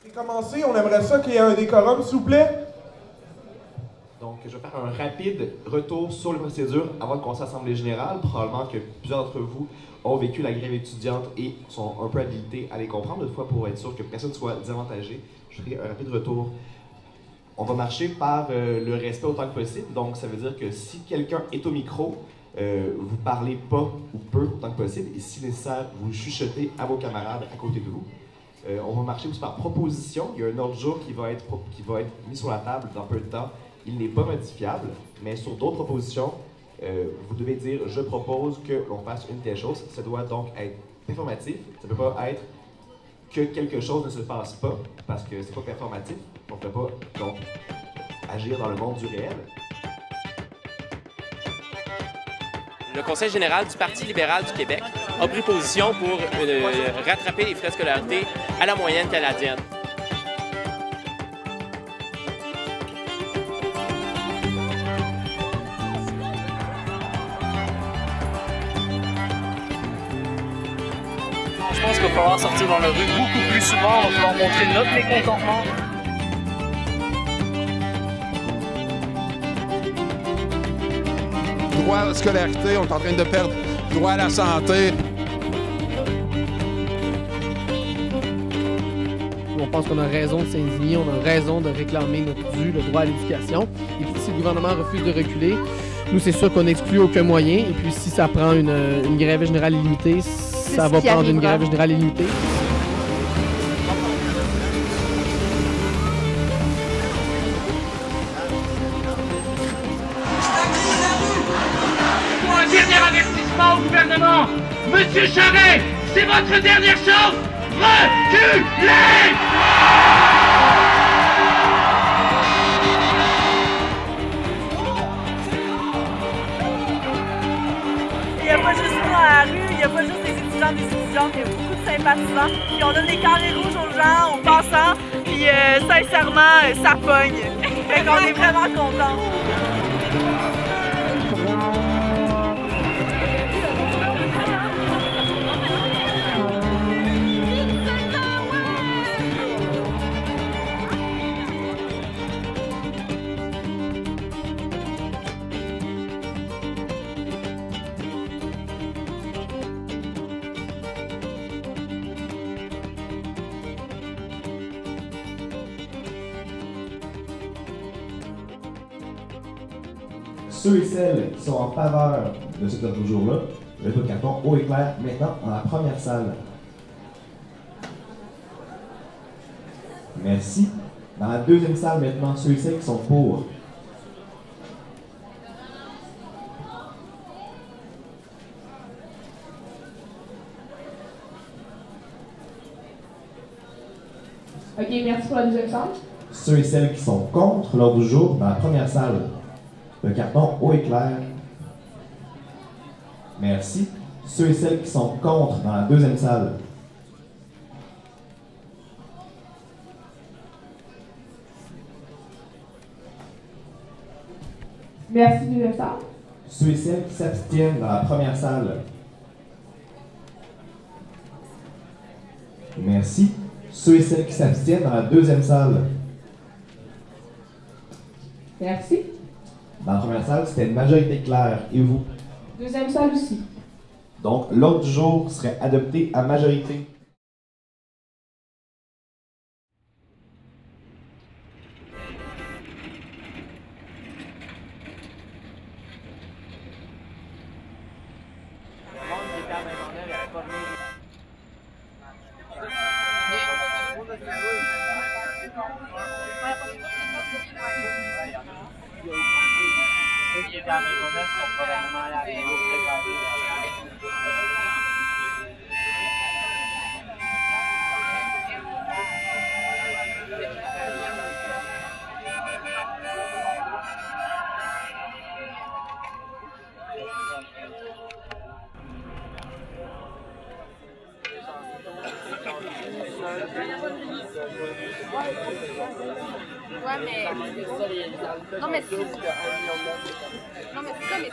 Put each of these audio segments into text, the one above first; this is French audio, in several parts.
Et commencer, on aimerait ça qu'il y ait un décorum, s'il vous plaît. Donc, je vais faire un rapide retour sur les procédures avant de commencer l'Assemblée générale. Probablement que plusieurs d'entre vous ont vécu la grève étudiante et sont un peu habilités à les comprendre. Toutefois, pour être sûr que personne ne soit désavantagé, je ferai un rapide retour. On va marcher par le respect autant que possible. Donc, ça veut dire que si quelqu'un est au micro, vous parlez pas ou peu autant que possible. Et si nécessaire, vous chuchotez à vos camarades à côté de vous. On va marcher aussi par proposition. Il y a un ordre du jour qui va être mis sur la table dans peu de temps. Il n'est pas modifiable, mais sur d'autres propositions, vous devez dire « je propose que l'on fasse une telle chose ». Ça doit donc être performatif. Ça ne peut pas être que quelque chose ne se passe pas, parce que c'est pas performatif. On ne peut pas donc agir dans le monde du réel. Le Conseil général du Parti libéral du Québec a pris position pour rattraper les frais de scolarité à la moyenne canadienne. Je pense qu'il va falloir sortir dans la rue beaucoup plus souvent, il va falloir montrer notre mécontentement. Droit à la scolarité, on est en train de perdre droit à la santé. On pense qu'on a raison de s'indigner, on a raison de réclamer notre dû, le droit à l'éducation. Et puis si le gouvernement refuse de reculer, nous c'est sûr qu'on n'exclut aucun moyen. Et puis si ça prend une grève générale illimitée, ça va prendre une grève générale illimitée. Un dernier avertissement au gouvernement. Monsieur Charest, c'est votre dernière chance. Reculez! Il n'y a pas juste nous dans la rue, il n'y a pas juste des étudiants, des étudiantes, il y a beaucoup de sympathisants. Puis on donne des carrés rouges aux gens en passant, puis sincèrement, ça pogne. Fait qu'on est vraiment contents. Ceux et celles qui sont en faveur de cet ordre du jour-là, le taux de carton haut et clair maintenant dans la première salle. Merci. Dans la deuxième salle maintenant, ceux et celles qui sont pour. OK, merci pour la deuxième salle. Ceux et celles qui sont contre l'ordre du jour dans la première salle. Le carton haut et clair. Merci. Ceux et celles qui sont contre dans la deuxième salle. Merci, deuxième salle. Ceux et celles qui s'abstiennent dans la première salle. Merci. Ceux et celles qui s'abstiennent dans la deuxième salle. Merci. Dans la première salle, c'était une majorité claire. Et vous? Deuxième salle aussi. Donc, l'ordre du jour serait adopté à majorité. Ouais, mais... Non, mais c'est... Non, mais c'est ça, mais...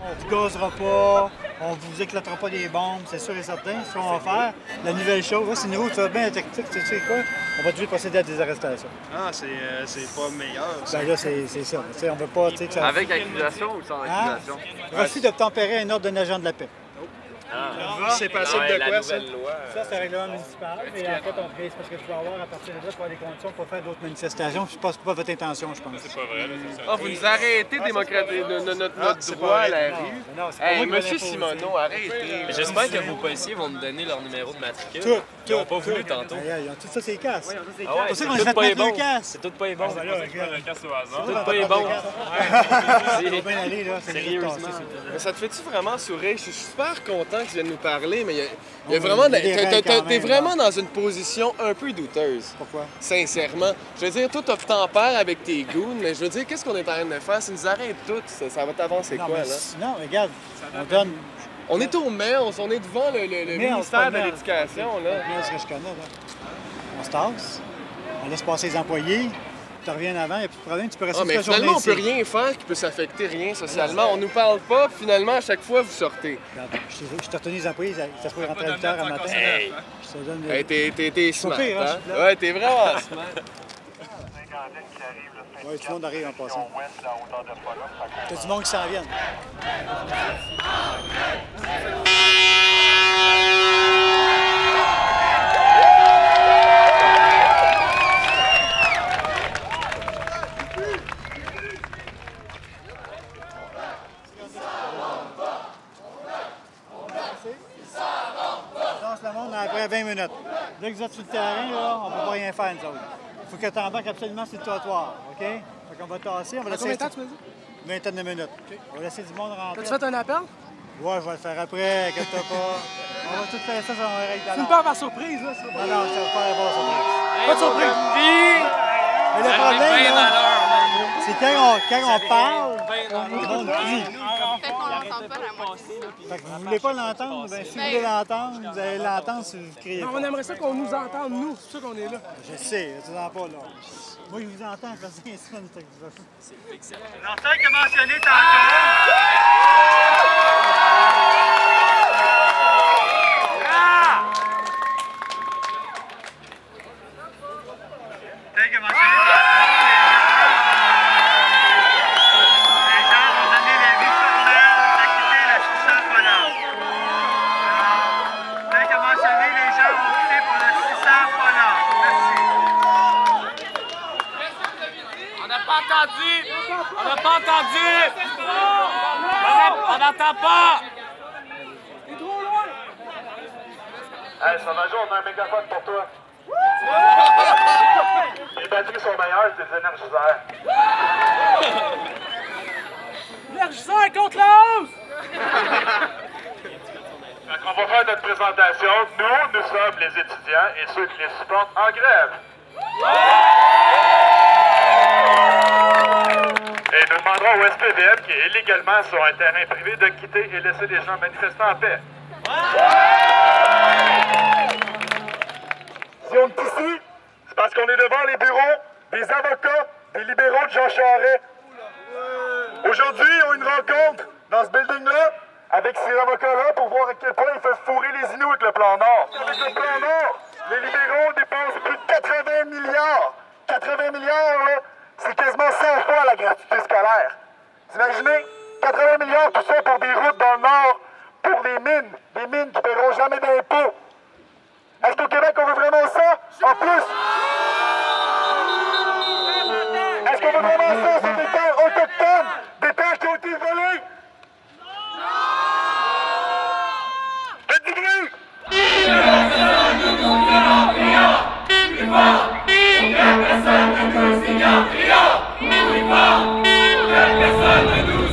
On vous gazera pas, on vous éclatera pas des bombes, c'est sûr et certain. C'est ce qu'on va faire. La nouvelle chose, c'est nouveau, tu vas bien la tactique, tu sais quoi? On va toujours procéder à des arrestations. Ah, c'est pas meilleur. Ben là, c'est ça. T'sais, on veut pas, que ça... Avec accusation ou sans accusation? Refus d'obtempérer un ordre d'un agent de la paix. C'est passible de quoi, ça? Ça, c'est un règlement municipal. Et en fait, on crée, parce que tu vas avoir, à partir de là, tu vas avoir des conditions pour faire d'autres manifestations. Je pense pas votre intention, je pense. C'est pas vrai, c'est ça. Vous nous arrêtez de notre droit à la rue. Hey, monsieur Simoneau, arrêtez. J'espère que vos policiers vont nous donner leur numéro de matricule. Ils n'ont pas voulu tantôt. Ils ont tout ça, c'est les casses. C'est pour ça qu'on les fait mettre deux casses. C'est tout pas bon. C'est tout pas bon. C'est bien aller, là. Sérieusement. Mais ça te fait-tu vraiment sourire? Je suis super content que tu viennes nous parler, mais il y a vraiment... T'es vraiment dans une position un peu douteuse. Pourquoi? Sincèrement. Je veux dire, toi, t'empères avec tes goûts, mais je veux dire, qu'est-ce qu'on est en train de faire? Si nous arrête toutes, ça va t'avancer quoi, là? Non, regarde, on donne... On est au MERS, on est devant le ministère de l'Éducation, là. Le ce que je connais, là. On se tasse, on laisse passer les employés, tu reviens avant, il n'y a plus de problème, tu peux rester toute la journée finalement, on ici. peut rien faire qui peut s'affecter rien socialement. On nous parle pas, finalement, à chaque fois, vous sortez. Regarde, je t'ai retenu les employés, ça se peut rentrer à 8 h à matin. Hey. Je te donne... Hey, t'es smart, pire, hein? Ouais, t'es vraiment smart. Oui, tout le monde arrive en passant. T'as du monde qui s'en vient. Le monde après 20 minutes. Dès que vous êtes sur le terrain, là, on ne peut pas rien faire, nous autres. Il faut que tu embarques absolument sur le trottoir, OK? Fait qu'on va tasser, on va laisser... Combien de temps, tu m'as dit? Une vingtaine de minutes. Okay. On va laisser du monde rentrer. As-tu fait un appel? Ouais, je vais le faire après, inquiète-toi pas. On va tout faire ça, on va régler Tu me parles par surprise, là? Non, non, ça va pas avoir surprise. Pas de surprise! Mais le problème, c'est quand on parle, le monde crie. Fait qu'on l'entend pas la moitié. Fait que vous voulez pas l'entendre, bien si vous voulez l'entendre, vous allez l'entendre si vous criez. Non, on aimerait ça qu'on nous entende, nous, c'est sûr qu'on est là. Je sais, tu n'entends pas là. Moi, je vous entends, parce que c'est une truc. C'est excellent. L'entend que mentionné tantôt. On n'a pas entendu! On n'entend pas! T'es trop loin! Hey, Sauvageau, on a un mégaphone pour toi. Les batteries sont meilleures, c'est des énergiseurs. L'énergiseur contre la hausse! On va faire notre présentation. Nous sommes les étudiants et ceux qui les supportent en grève. Et nous demanderons au SPVM, qui est illégalement sur un terrain privé, de quitter et laisser les gens manifester en paix. Si on est ici, c'est parce qu'on est devant les bureaux des avocats, des libéraux de Jean Charest. Aujourd'hui, ils ont une rencontre dans ce building-là avec ces avocats-là pour voir à quel point ils peuvent fourrer les Inuits avec le plan Nord. Avec le plan Nord, les libéraux dépensent plus de 80 milliards. 80 milliards, là, c'est quasiment 100 fois la gratuité scolaire. Vous imaginez? 80 milliards, tout ça pour des routes dans le Nord, pour des mines qui ne paieront jamais d'impôts. Est-ce qu'au Québec, on veut vraiment ça? En plus, est-ce qu'on veut vraiment ça sur des terres autochtones? Des terres qui ont été volées? Faites du bruit! Personne ne nous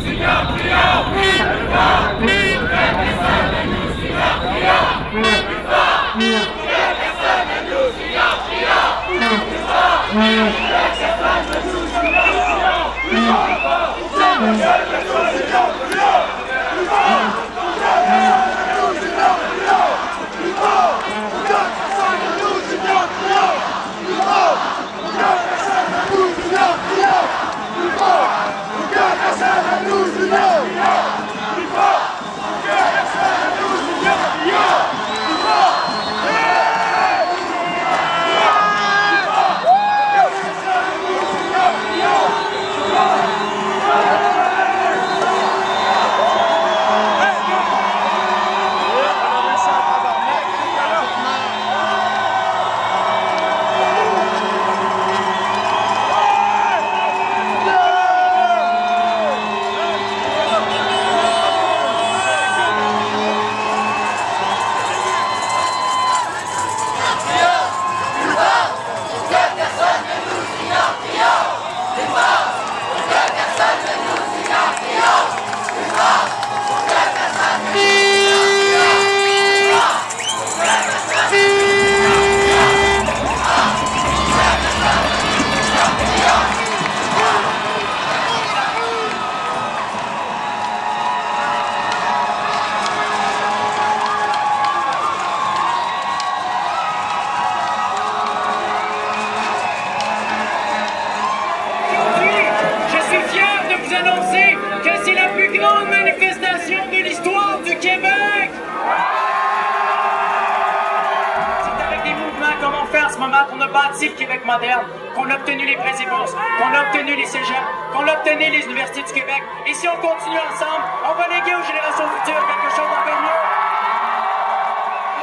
ce moment qu'on a bâti le Québec moderne, qu'on a obtenu les prêts et bourses, qu'on a obtenu les cégeps, qu'on a obtenu les universités du Québec. Et si on continue ensemble, on va léguer aux générations futures quelque chose d'encore mieux.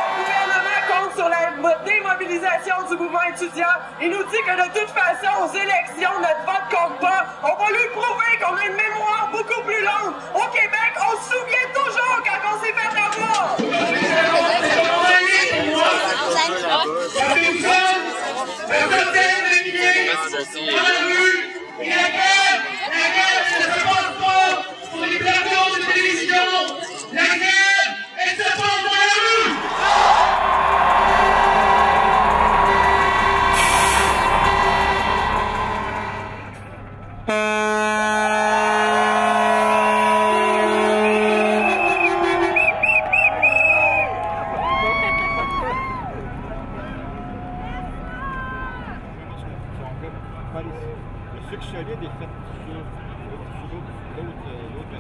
Le gouvernement compte sur la démobilisation du mouvement étudiant. Il nous dit que de toute façon, aux élections, notre vote compte pas. On va lui prouver qu'on a une mémoire beaucoup plus longue. Au Québec, on se souvient toujours quand on s'est fait avoir.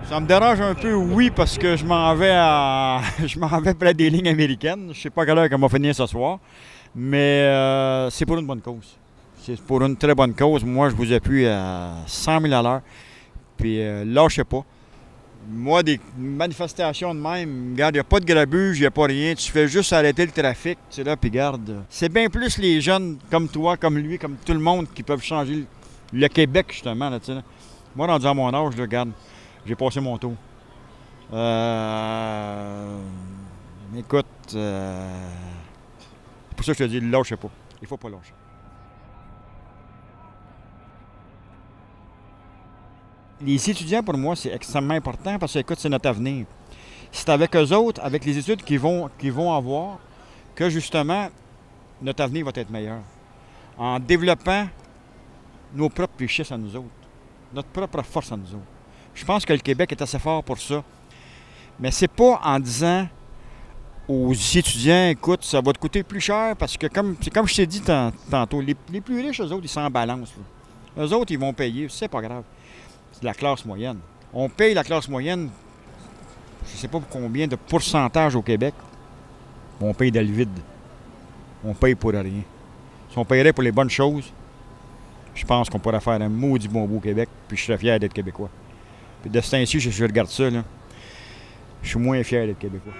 Ça me dérange un peu, oui, parce que je m'en vais près des lignes américaines. Je sais pas à quelle heure qu'elle va finir ce soir, mais c'est pour une bonne cause. C'est pour une très bonne cause. Moi, je vous appuie à 100 000 à l'heure. Puis lâchez pas. Moi, des manifestations de même, regarde, il n'y a pas de grabuge, il n'y a pas rien. Tu fais juste arrêter le trafic, tu sais, là, puis garde. C'est bien plus les jeunes comme toi, comme lui, comme tout le monde qui peuvent changer le Québec, justement, là, tu sais. Moi, rendu à mon âge, là, regarde, j'ai passé mon tour. Écoute, c'est pour ça que je te dis, lâchez pas. Il faut pas lâcher. Les étudiants, pour moi, c'est extrêmement important parce que, écoute, c'est notre avenir. C'est avec eux autres, avec les études qu'ils vont avoir, que, justement, notre avenir va être meilleur. En développant nos propres richesses à nous autres, notre propre force à nous autres. Je pense que le Québec est assez fort pour ça. Mais c'est pas en disant aux étudiants, écoute, ça va te coûter plus cher parce que, comme je t'ai dit tantôt, les plus riches, eux autres, ils s'en balancent. Là. Eux autres, ils vont payer, c'est pas grave. C'est la classe moyenne. On paye la classe moyenne, je ne sais pas combien de pourcentage au Québec. On paye dans le vide. On paye pour rien. Si on payerait pour les bonnes choses, je pense qu'on pourrait faire un maudit bon bout au Québec, puis je serais fier d'être Québécois. Puis de ce temps-ci, je regarde ça, là, je suis moins fier d'être Québécois.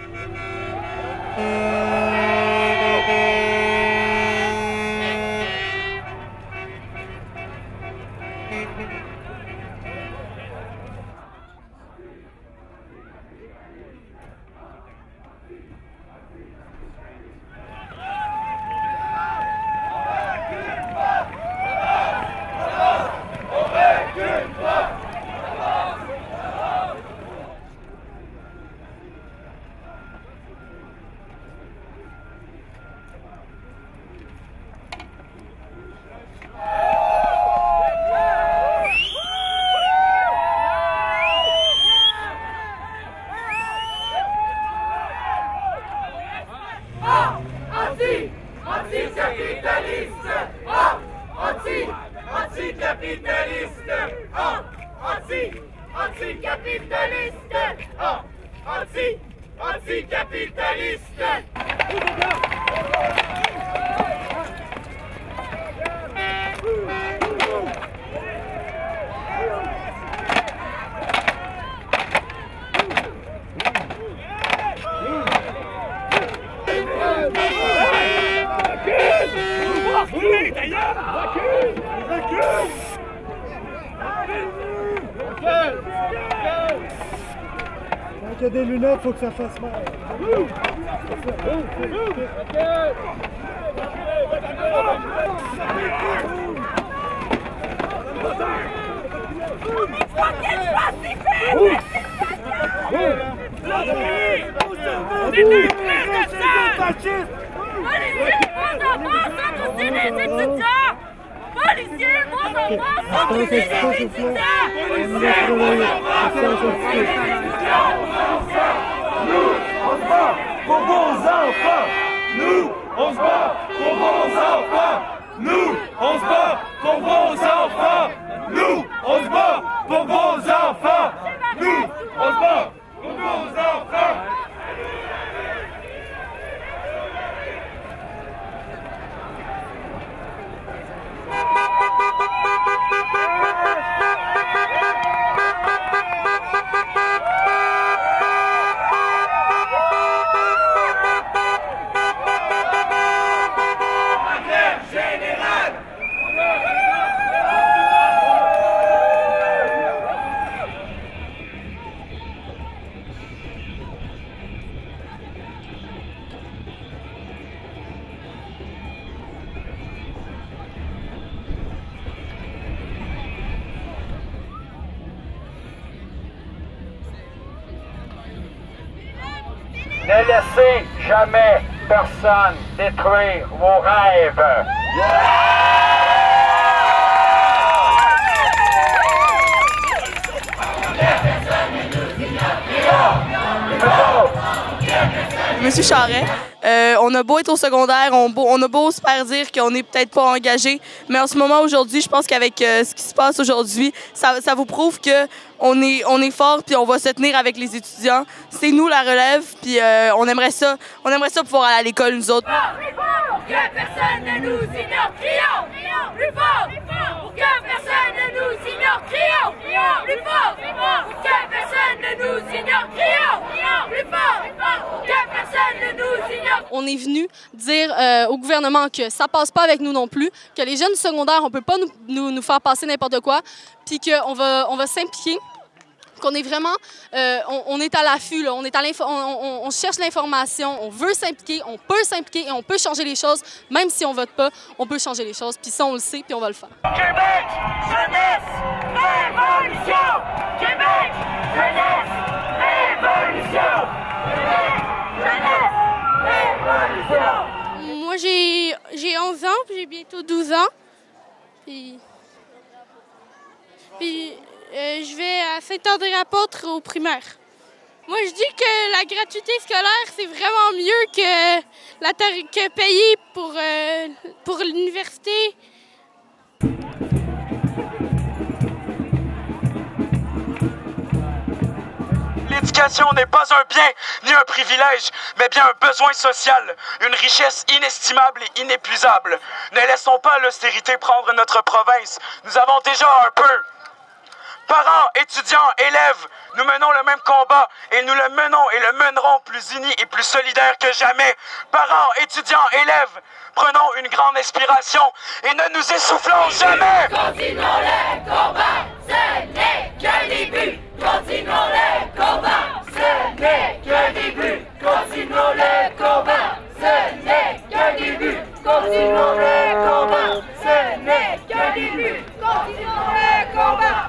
Quand il y a des lunettes, il faut que ça fasse mal. Nous, on se bat pour vos enfants. Nous, on se bat pour vos enfants. Nous, on se bat pour vos enfants. Nous, on se bat pour vos enfants. Nous, on se bat pour vos enfants. Ne laissez jamais personne détruire vos rêves. Monsieur Charest, on a beau être au secondaire, on a beau se faire dire qu'on n'est peut-être pas engagé, mais en ce moment, aujourd'hui, je pense qu'avec ce qui se passe aujourd'hui, ça vous prouve qu'on est fort puis on va se tenir avec les étudiants. C'est nous la relève, puis on aimerait ça pouvoir aller à l'école, nous autres. Plus fort, pour que personne ne nous ignore, crions! Plus fort, pour que personne ne nous ignore, crions! Plus fort, pour que personne ne nous ignore, crions! Plus fort, pour que personne ne nous ignore. On est venu dire au gouvernement que ça passe pas avec nous non plus, que les jeunes secondaires, on peut pas nous faire passer n'importe quoi, puis qu'on va s'impliquer, qu'on est vraiment, on est à l'affût, on cherche l'information, on veut s'impliquer, on peut s'impliquer et on peut changer les choses, même si on vote pas, on peut changer les choses, puis ça on le sait, puis on va le faire. Québec, jeunesse, révolution! Québec, jeunesse, révolution! Québec, jeunesse, révolution! Moi, j'ai 11 ans, puis j'ai bientôt 12 ans. Puis je vais à Saint-André-Apôtre au primaire. Moi, je dis que la gratuité scolaire, c'est vraiment mieux que payer pour l'université. L'éducation n'est pas un bien ni un privilège, mais bien un besoin social, une richesse inestimable et inépuisable. Ne laissons pas l'austérité prendre notre province. Nous avons déjà un peu. Parents, étudiants, élèves, nous menons le même combat et nous le menons et le mènerons plus unis et plus solidaires que jamais. Parents, étudiants, élèves, prenons une grande inspiration et ne nous essoufflons jamais. Continuons les combats, ce n'est qu'un début. Continuons les combats, ce n'est qu'un début. Continuons les combats, ce n'est qu'un début. Continuons les combats, ce n'est qu'un début. Continuons les combats.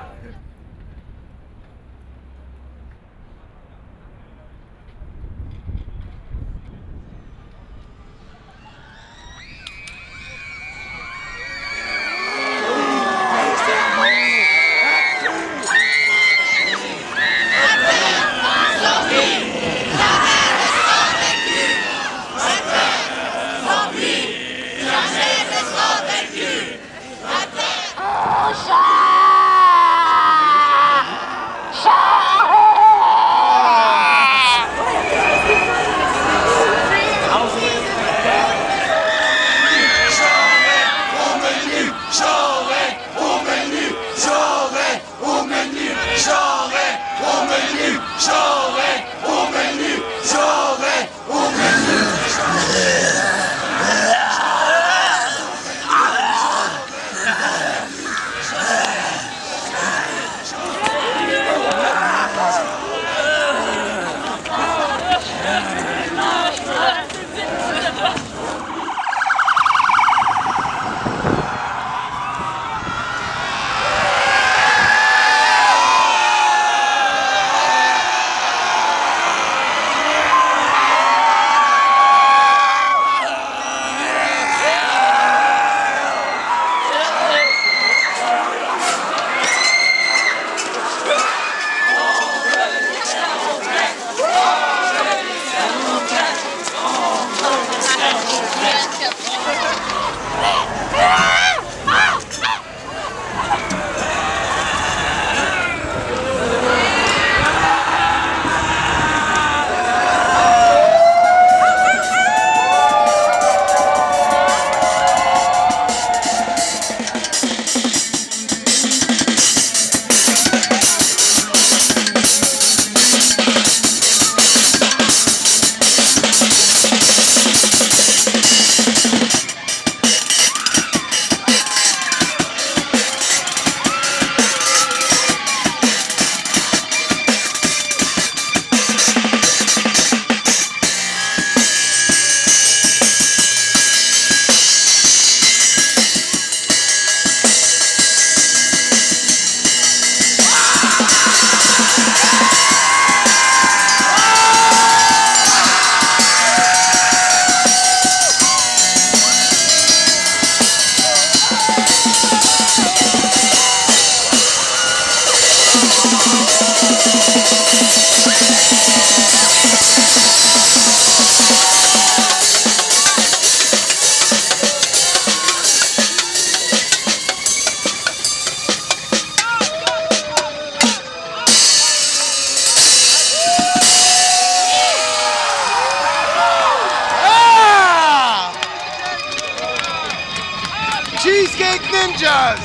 Rangers!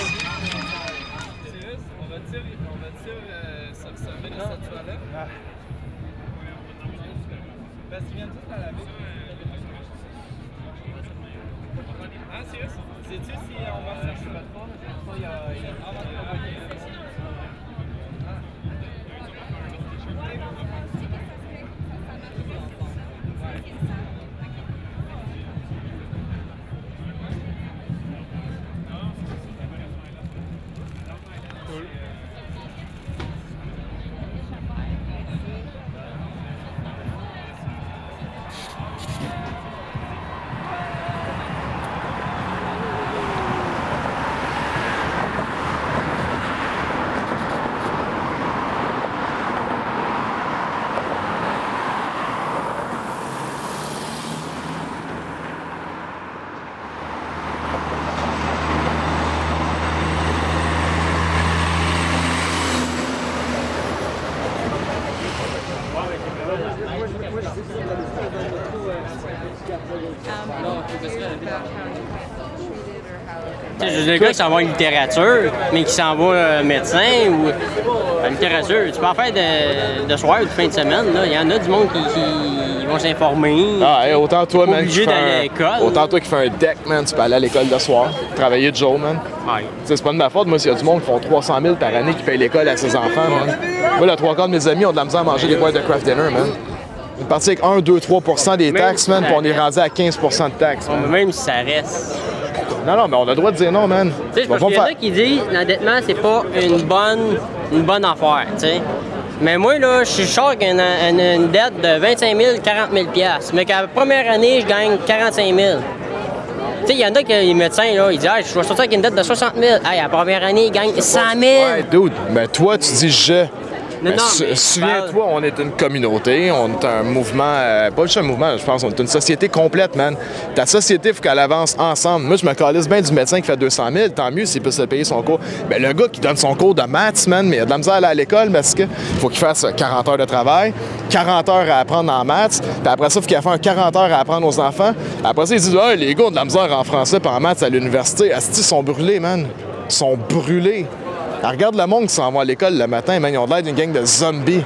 On va dire ça ressemble à cette toilette. Parce qu'ils viennent tous la laver. Ah, sérieux? Sais-tu si on va chercher votre fond? Il y a Je le gars qui s'en va en littérature, mais qui s'en va médecin ou en littérature. Tu peux en faire de soir ou de fin de semaine. Il y en a du monde qui vont s'informer. Ah, hey, autant toi, man, obligé d'aller à l'école. Autant toi qui fais un deck, man, tu peux aller à l'école de soir, travailler de jour, man. Ouais. C'est pas de ma faute, moi, s'il y a du monde qui font 300 000 par année qui payent l'école à ses enfants, man. Moi, le 3/4 de mes amis ont de la misère à manger des boîtes de craft dinner, man. On est parti avec 1, 2, 3% des taxes, man, puis on est rendu à 15% de taxes. Même si ça reste. Non, mais on a le droit de dire non, man. Tu sais, parce qu'il y en a qui disent l'endettement, c'est pas une bonne affaire, tu sais. Mais moi, là, je suis choqué avec une dette de 25 000, 40 000 $. Mais qu'à la première année, je gagne 45 000. Tu sais, il y en a qui, les médecins, là, ils disent « je vais sortir avec une dette de 60 000 ». Hey, à la première année, ils gagnent 100 000. Ouais, dude, mais toi, tu dis « je ». Non, souviens-toi, on est une communauté, on est un mouvement, pas juste un mouvement, je pense, on est une société complète, man. Ta société, il faut qu'elle avance ensemble. Moi, je me calisse bien du médecin qui fait 200 000, tant mieux s'il peut se payer son cours. Mais le gars qui donne son cours de maths, man, mais il a de la misère à aller à l'école parce qu'il faut qu'il fasse 40 heures de travail, 40 heures à apprendre en maths, puis après ça, il faut qu'il fasse 40 heures à apprendre aux enfants. Après ça, ils disent, ah, les gars ont de la misère en français et en maths à l'université. Asti, ils sont brûlés, man. Ils sont brûlés. Alors, regarde le monde qui s'en va à l'école le matin, man, ils ont l'air d'une gang de zombies.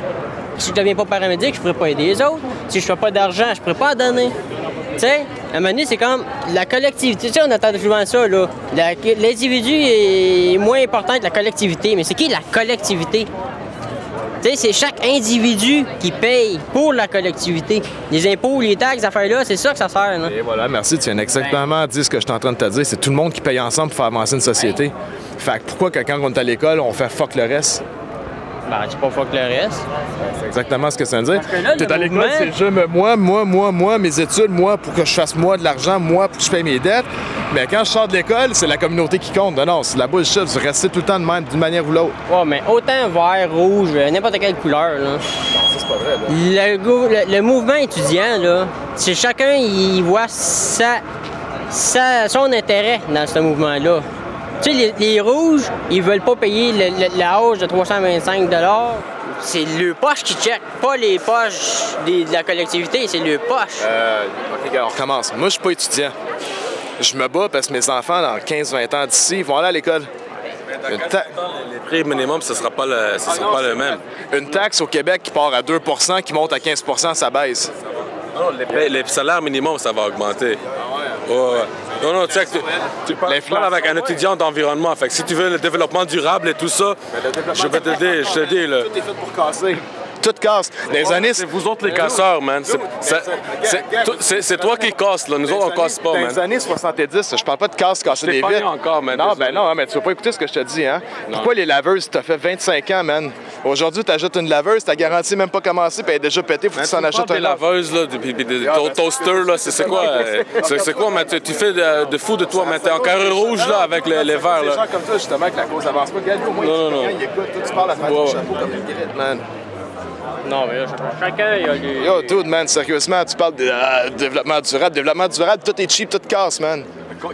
Si je ne deviens pas paramédic, je ne pourrais pas aider les autres. Si je ne fais pas d'argent, je ne pourrais pas en donner. Tu sais, à un moment donné, c'est comme la collectivité. Tu sais, on entend souvent ça, là. L'individu est moins important que la collectivité. Mais c'est qui la collectivité? Tu sais, c'est chaque individu qui paye pour la collectivité. Les impôts, les taxes, ces affaires-là, c'est ça que ça sert, là. Et voilà, merci. Tu viens exactement dire ce que je suis en train de te dire. C'est tout le monde qui paye ensemble pour faire avancer une société. Fait que pourquoi que quand on est à l'école, on fait fuck le reste? Ben, c'est pas fuck le reste. C'est exactement ce que ça veut dire. Tu es à l'école, c'est juste moi, mes études, moi, pour que je fasse moi de l'argent, moi, pour que je paye mes dettes. Mais quand je sors de l'école, c'est la communauté qui compte. Non, c'est de la bullshit. Vous restez tout le temps de même, d'une manière ou l'autre. Ouais, mais autant vert, rouge, n'importe quelle couleur, là. Non, c'est pas vrai, là. Le mouvement étudiant, là, c'est chacun, il voit son intérêt dans ce mouvement-là. Tu sais, les rouges, ils veulent pas payer la hausse de 325 $. C'est le poche qui check, pas les poches de la collectivité, c'est le poche. OK, regarde, on recommence. Moi, je suis pas étudiant. Je me bats parce que mes enfants, dans 15-20 ans d'ici, ils vont aller à l'école. Les prix minimum, ce sera pas le même. Une taxe au Québec qui part à 2 % qui monte à 15 % ça baisse. Non, les salaires minimum, ça va augmenter. Ouais. Non, tu sais, tu parles avec un étudiant d'environnement. Fait que si tu veux le développement durable et tout ça, je vais t'aider, je te dis. Là. Tout est fait pour casser. Tout casse. C'est vous autres les casseurs, man. C'est toi qui casses, là. Nous autres, on casse pas, man. Dans les années 70, je parle pas de casser des vitres. Encore, man. Non, mais tu vas pas écouter ce que je te dis, hein. Non. Pourquoi les laveuses, t'as fait 25 ans, man? Aujourd'hui, t'ajoutes une laveuse, t'as garanti même pas commencé, puis elle est déjà pétée, faut que tu s'en achètes un. Des laveuses, là, puis des toasters, là, c'est quoi? C'est quoi, man? Tu fais de fou de toi, man. T'es en carré rouge, là, avec les verres, là. Des gens comme toi, justement, que la cause avance pas. Regarde, au moins, il écoute, toi, tu parles à travers ton chapeau comme une guérite, man. Non, mais là, chacun, il y a des... Yo, dude, man, sérieusement, tu parles de développement durable. Développement durable, tout est cheap, tout casse, man.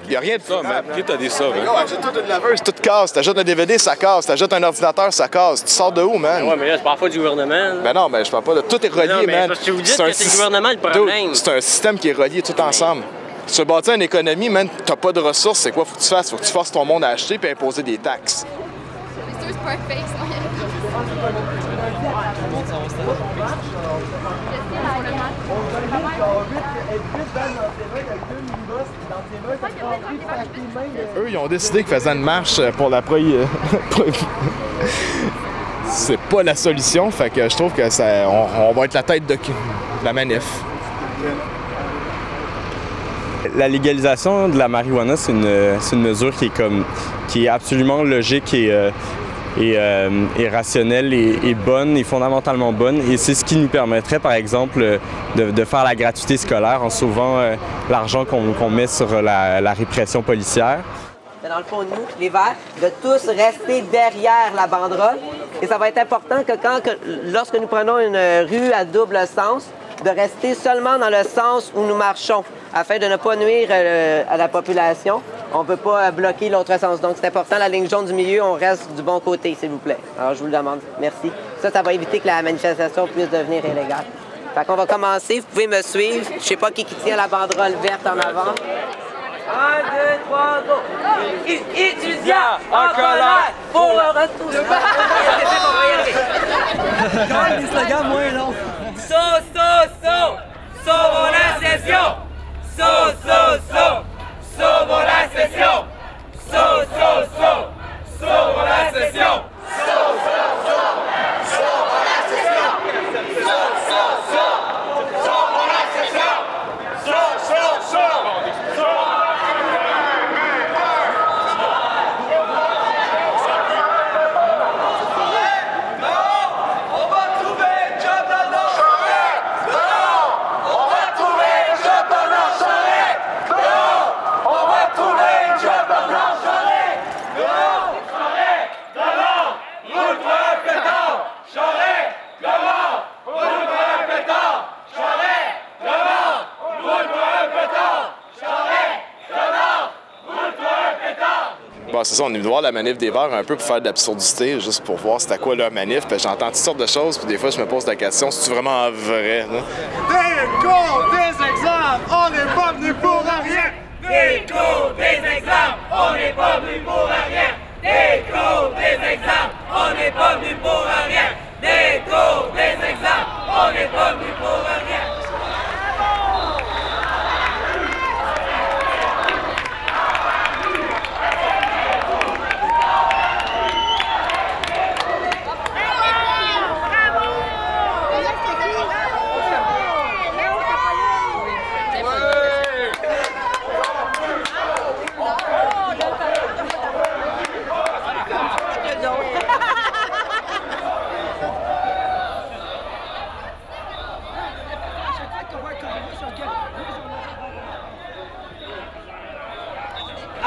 Il n'y a rien de ça, man. Qui t'a dit ça, man? Yo, achète-toi une laveuse, tout casse. T'achètes un DVD, ça casse. T'achètes un ordinateur, ça casse. Tu sors de où, man? Ouais, mais là, c'est pas du gouvernement. Ben non, mais je parle pas de... Tout est relié, non, mais man. Parce que vous dites que c'est le gouvernement le problème. C'est un système qui est relié tout ensemble. Si tu veux bâtir une économie, man, t'as pas de ressources, c'est quoi faut que tu fasses? Faut que tu forces ton monde à acheter puis à imposer des taxes. Eux, ils ont décidé qu'ils faisaient une marche pour la c'est pas la solution, fait que je trouve que on va être la tête de la manif. La légalisation de la marijuana, c'est une mesure qui est absolument logique et rationnelle et bonne, et fondamentalement bonne. Et c'est ce qui nous permettrait, par exemple, de faire la gratuité scolaire en sauvant l'argent qu'on met sur la répression policière. Dans le fond, nous, les Verts, de tous rester derrière la banderole. Et ça va être important que lorsque nous prenons une rue à double sens, de rester seulement dans le sens où nous marchons, afin de ne pas nuire à la population. On ne peut pas bloquer l'autre sens. Donc, c'est important, la ligne jaune du milieu, on reste du bon côté, s'il vous plaît. Alors, je vous le demande. Merci. Ça va éviter que la manifestation puisse devenir illégale. Fait qu'on va commencer. Vous pouvez me suivre. Je ne sais pas qui tient la banderole verte en avant. 1, 2, 3, go! Étudiants en colère pour le retour! Les slogans moins longs. Sauvons la session! Sauvons la session! Sauvons la session! Bon, c'est ça, on est venu voir la manif des Verts un peu pour faire de l'absurdité, juste pour voir c'était quoi leur manif. Puis j'entends toutes sortes de choses, puis des fois je me pose la question, c'est-tu vraiment vrai? Là? Des cours, des examens, on n'est pas venu pour rien! Des cours, des examens, on n'est pas venu pour rien! Des cours, des examens, on n'est pas venu pour rien! Des cours, des examens, on n'est pas venu pour rien!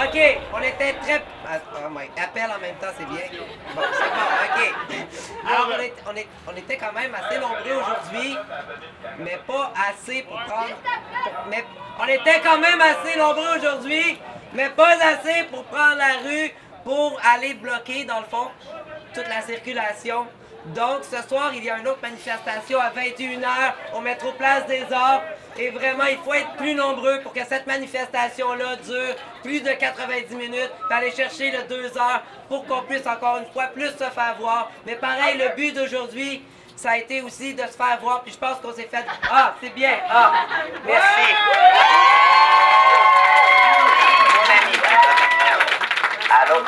OK, on était très... Appel en même temps, c'est bien. Bon, c'est bon, OK. Alors, on était quand même assez nombreux aujourd'hui, mais pas assez pour prendre... on était quand même assez nombreux aujourd'hui, mais pas assez pour prendre la rue pour aller bloquer, dans le fond, toute la circulation. Donc, ce soir, il y a une autre manifestation à 21h au métro Place des Arts. Et vraiment, il faut être plus nombreux pour que cette manifestation-là dure plus de 90 minutes, puis aller chercher le 2 heures pour qu'on puisse encore une fois plus se faire voir. Mais pareil, le but d'aujourd'hui, ça a été aussi de se faire voir, puis je pense qu'on s'est fait... Ah, c'est bien! Ah, merci! Allô?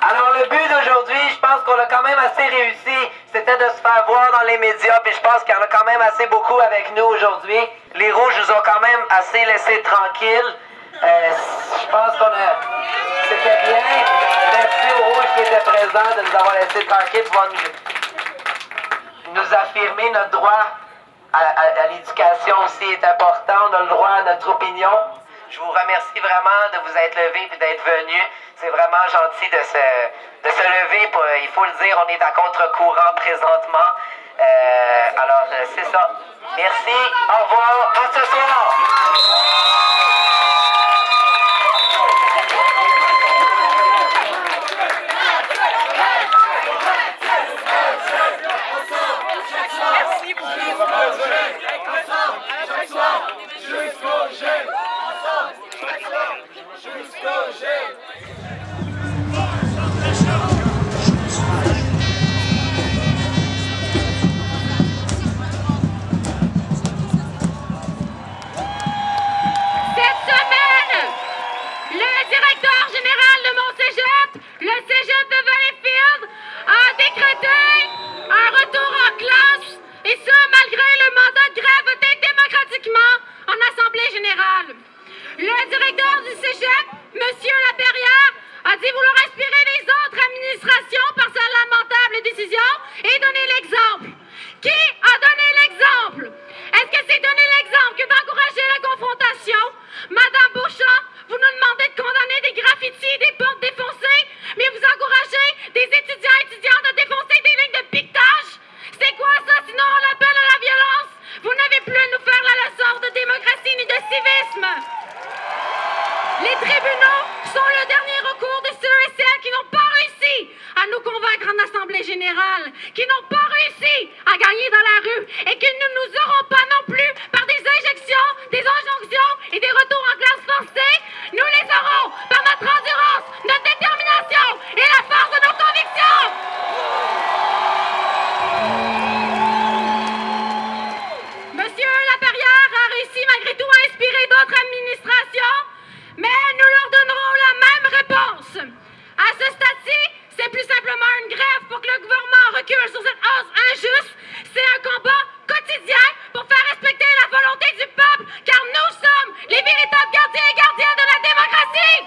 Alors, le but d'aujourd'hui, je pense qu'on a quand même assez réussi, c'était de se faire voir dans les médias, puis je pense qu'il y en a quand même assez beaucoup avec nous aujourd'hui. Les Rouges nous ont quand même assez laissé tranquilles. Je pense qu'on a... C'était bien. Merci aux Rouges qui étaient présents de nous avoir laissé tranquilles, pour pouvoir nous affirmer notre droit à l'éducation aussi est important. On a le droit à notre opinion. Je vous remercie vraiment de vous être levés et d'être venus. C'est vraiment gentil de se lever. Il faut le dire, on est à contre-courant présentement. Alors, c'est ça. Merci. Au revoir. À ce soir. Merci beaucoup. Jusqu'au gel. du Cégep, M. Laperrière, a dit vouloir inspirer les autres administrations par sa lamentable décision et donner l'exemple. Qui a donné l'exemple? Est-ce que c'est donner l'exemple que d'encourager la confrontation? Madame Beauchamp, vous nous demandez de condamner des graffitis, des portes défoncées, mais vous encouragez des étudiants et étudiantes à défoncer des lignes de piquetage? C'est quoi ça, sinon on l'appelle à la violence? Vous n'avez plus à nous faire la leçon de démocratie ni de civisme. Les tribunaux sont le dernier recours de ceux et celles qui n'ont pas réussi à nous convaincre en Assemblée générale, qui n'ont pas réussi à gagner dans la rue et qui ne nous auront pas non plus par des injections, des injonctions et des retours en classe forcée. Nous les aurons par notre endurance, notre détermination et la force de nos convictions. Monsieur Laperrière a réussi malgré tout à inspirer d'autres administrations, mais nous leur donnerons la même réponse. À ce stade-ci, c'est plus simplement une grève pour que le gouvernement recule sur cette hausse injuste. C'est un combat quotidien pour faire respecter la volonté du peuple, car nous sommes les véritables gardiens et gardiennes de la démocratie.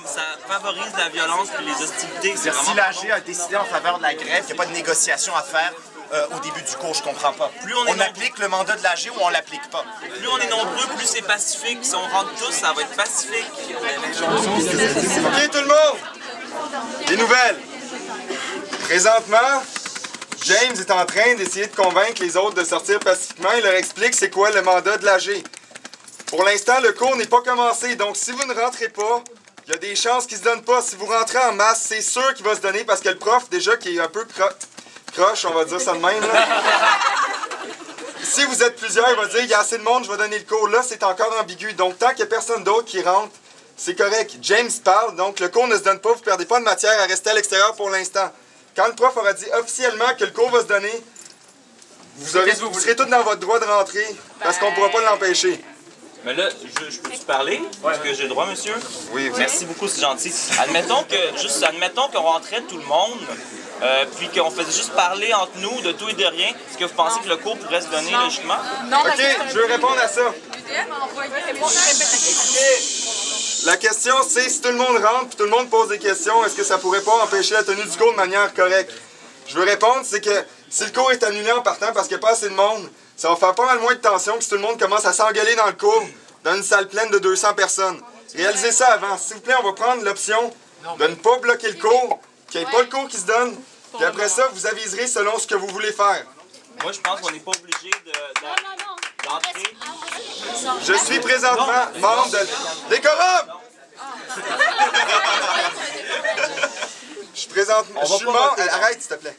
Ça favorise la violence et les hostilités. Si l'AG a décidé en faveur de la grève, il n'y a pas de négociation à faire au début du cours, je comprends pas. Plus on applique le mandat de l'AG ou on l'applique pas? Plus on est nombreux, plus c'est pacifique. Si on rentre tous, ça va être pacifique. OK, tout le monde! Des nouvelles. Présentement, James est en train d'essayer de convaincre les autres de sortir pacifiquement. Il leur explique c'est quoi le mandat de l'AG. Pour l'instant, le cours n'est pas commencé, donc si vous ne rentrez pas, il y a des chances qu'il ne se donne pas. Si vous rentrez en masse, c'est sûr qu'il va se donner parce que le prof, déjà, qui est un peu croche, on va dire ça de même, là. Si vous êtes plusieurs, il va dire il y a assez de monde, je vais donner le cours. Là, c'est encore ambigu. Donc, tant qu'il n'y a personne d'autre qui rentre, c'est correct. James parle, donc le cours ne se donne pas. Vous ne perdez pas de matière à rester à l'extérieur pour l'instant. Quand le prof aura dit officiellement que le cours va se donner, vous serez tous dans votre droit de rentrer parce qu'on ne pourra pas l'empêcher. Mais là, je peux-tu parler? Est-ce que j'ai le droit, monsieur? Oui, oui. Merci beaucoup, c'est gentil. Admettons qu'on rentrait tout le monde, puis qu'on faisait juste parler entre nous de tout et de rien. Est-ce que vous pensez que le cours pourrait se donner, logiquement? Non, OK, je veux répondre à ça. La question, c'est si tout le monde rentre et tout le monde pose des questions, est-ce que ça pourrait pas empêcher la tenue du cours de manière correcte? Je veux répondre, c'est que si le cours est annulé en partant parce qu'il n'y a pas assez de monde, ça va faire pas mal moins de tension que si tout le monde commence à s'engueuler dans le cours, dans une salle pleine de 200 personnes. Réalisez ça avant. S'il vous plaît, on va prendre l'option de ne pas bloquer le cours, qu'il n'y ait pas le cours qui se donne, puis après ça, vous aviserez selon ce que vous voulez faire. Moi, je pense qu'on n'est pas obligé d'entrer. Je suis présentement membre de... Décorum! Je suis présentement... Arrête, s'il te plaît.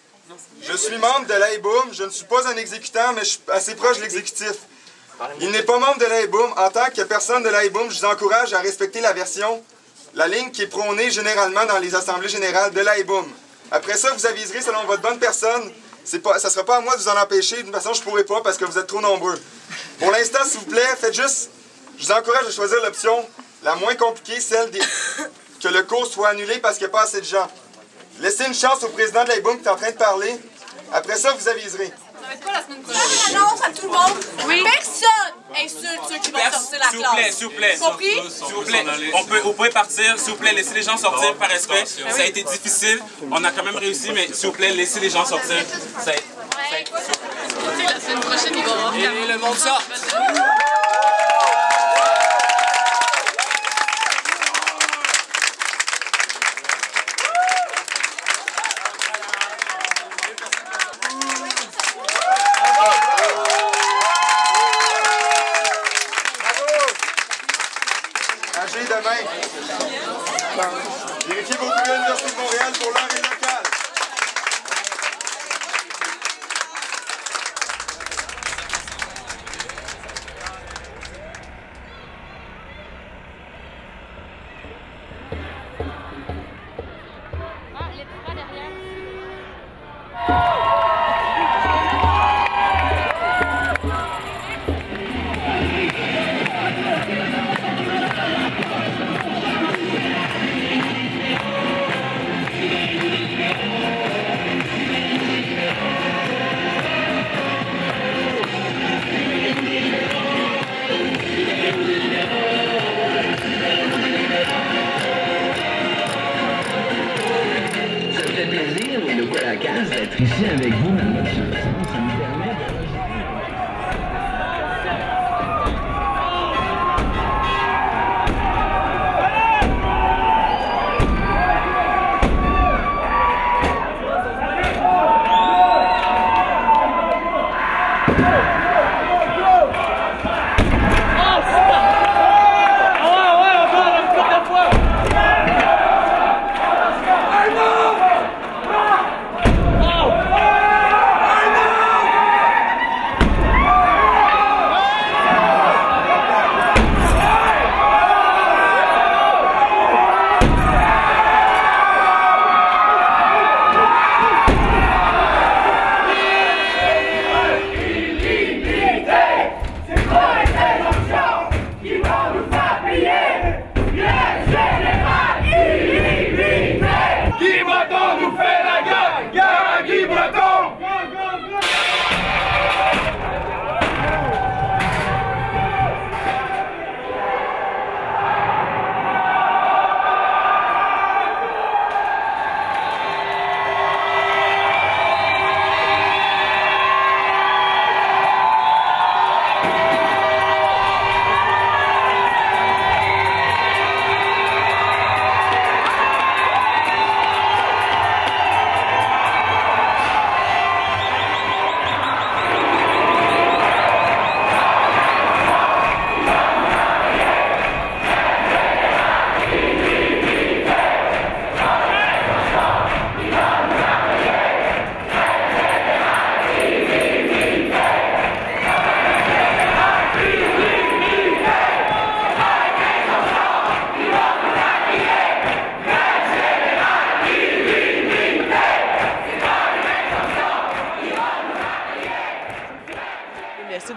Je suis membre de l'AIBOUM. Je ne suis pas un exécutant, mais je suis assez proche de l'exécutif. Il n'est pas membre de l'AIBOUM. En tant que personne de l'AIBOUM, je vous encourage à respecter la ligne qui est prônée généralement dans les assemblées générales de l'AIBOUM. Après ça, vous aviserez selon votre bonne personne. Ça ne sera pas à moi de vous en empêcher. D'une façon, je ne pourrai pas parce que vous êtes trop nombreux. Pour l'instant, s'il vous plaît, faites juste... Je vous encourage à choisir l'option la moins compliquée, celle que le cours soit annulé parce qu'il n'y a pas assez de gens. Laissez une chance au président de l'AIBOUM qui est en train de parler. Après ça, vous aviserez. Ça va être quoi la semaine prochaine? J'annonce à tout le monde. Oui. Personne insulte ceux qui vont sortir la classe. S'il vous plaît. Compris? S'il vous plaît. Vous pouvez partir. S'il vous plaît, laissez les gens sortir par respect. Ça a été difficile. On a quand même réussi, mais s'il vous plaît, laissez les gens sortir. Ça a été... La semaine prochaine, il va y avoir... Et le monde sort. Agez demain. Vérifiez vos courriels à l'Université de Montréal pour l'heure et locale. CAQ d'être ici avec vous dans notre chanson. Ça nous permet de...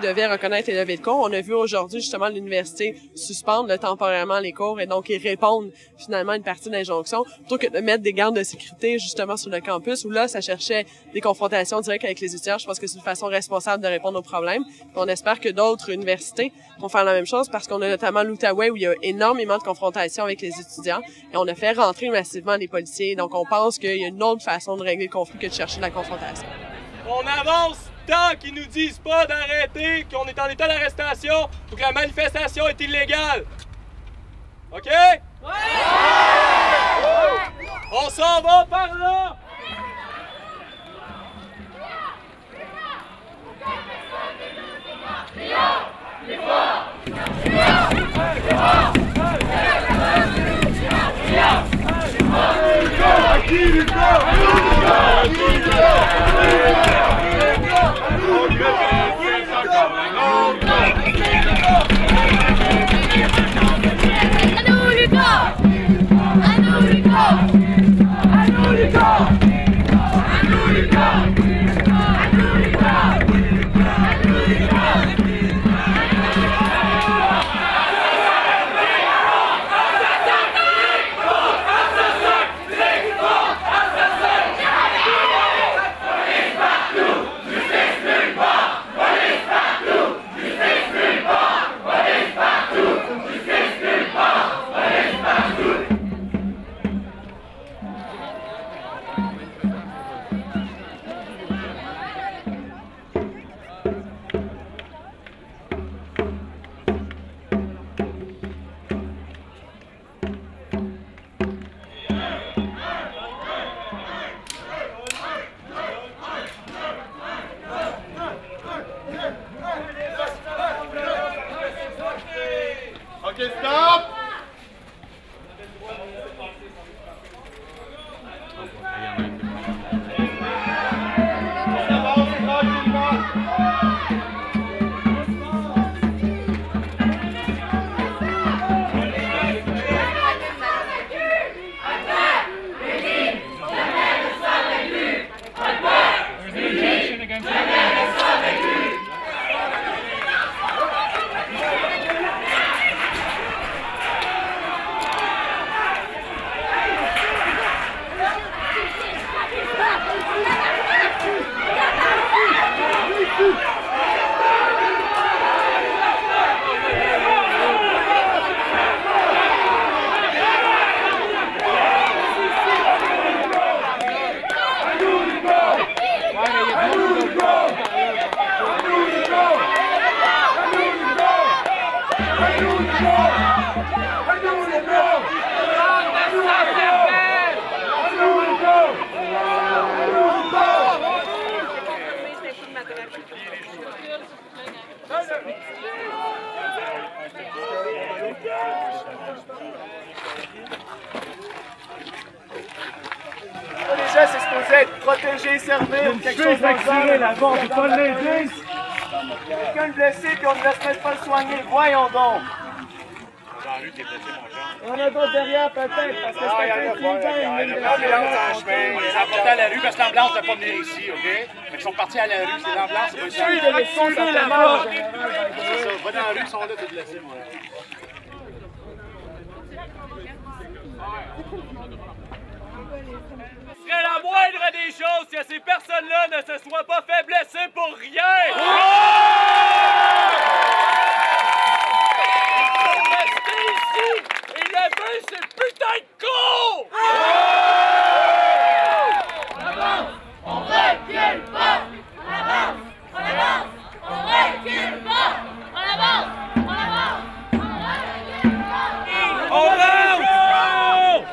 devait reconnaître les levées de cours. On a vu aujourd'hui justement l'université suspendre temporairement les cours et donc y répondre finalement à une partie d'injonction plutôt que de mettre des gardes de sécurité justement sur le campus où là, ça cherchait des confrontations directes avec les étudiants. Je pense que c'est une façon responsable de répondre aux problèmes. Puis on espère que d'autres universités vont faire la même chose parce qu'on a notamment l'Outaouais où il y a énormément de confrontations avec les étudiants et on a fait rentrer massivement les policiers. Donc on pense qu'il y a une autre façon de régler le conflit que de chercher la confrontation. On avance tant qu'ils nous disent pas d'arrêter, qu'on est en état d'arrestation ou que la manifestation est illégale. OK? Ouais! On s'en va par là! Nous essaie de protéger, servir, quelque chose comme ça. Là-bas, on peut pas l'aider. Quelqu'un de blessé, puis on ne laisse même pas le soigner. Voyons donc. On a d'autres derrière, peut-être, parce que c'est quelqu'un qui l'ambulance en chemin. On les a apportés à la rue parce que l'ambulance ne va pas venir ici, OK? Fait qu'ils sont partis à la rue, c'est l'ambulance. C'est ça. C'est ça, va dans la rue, ils sont là, tout blessés, moi. Ce serait la moindre des choses que ces personnes-là ne se soient pas fait blesser pour rien! Et lever ces putains de cons! On avance, on recule pas! On avance, on avance, on recule pas! On avance, on avance, on recule pas! On rentre!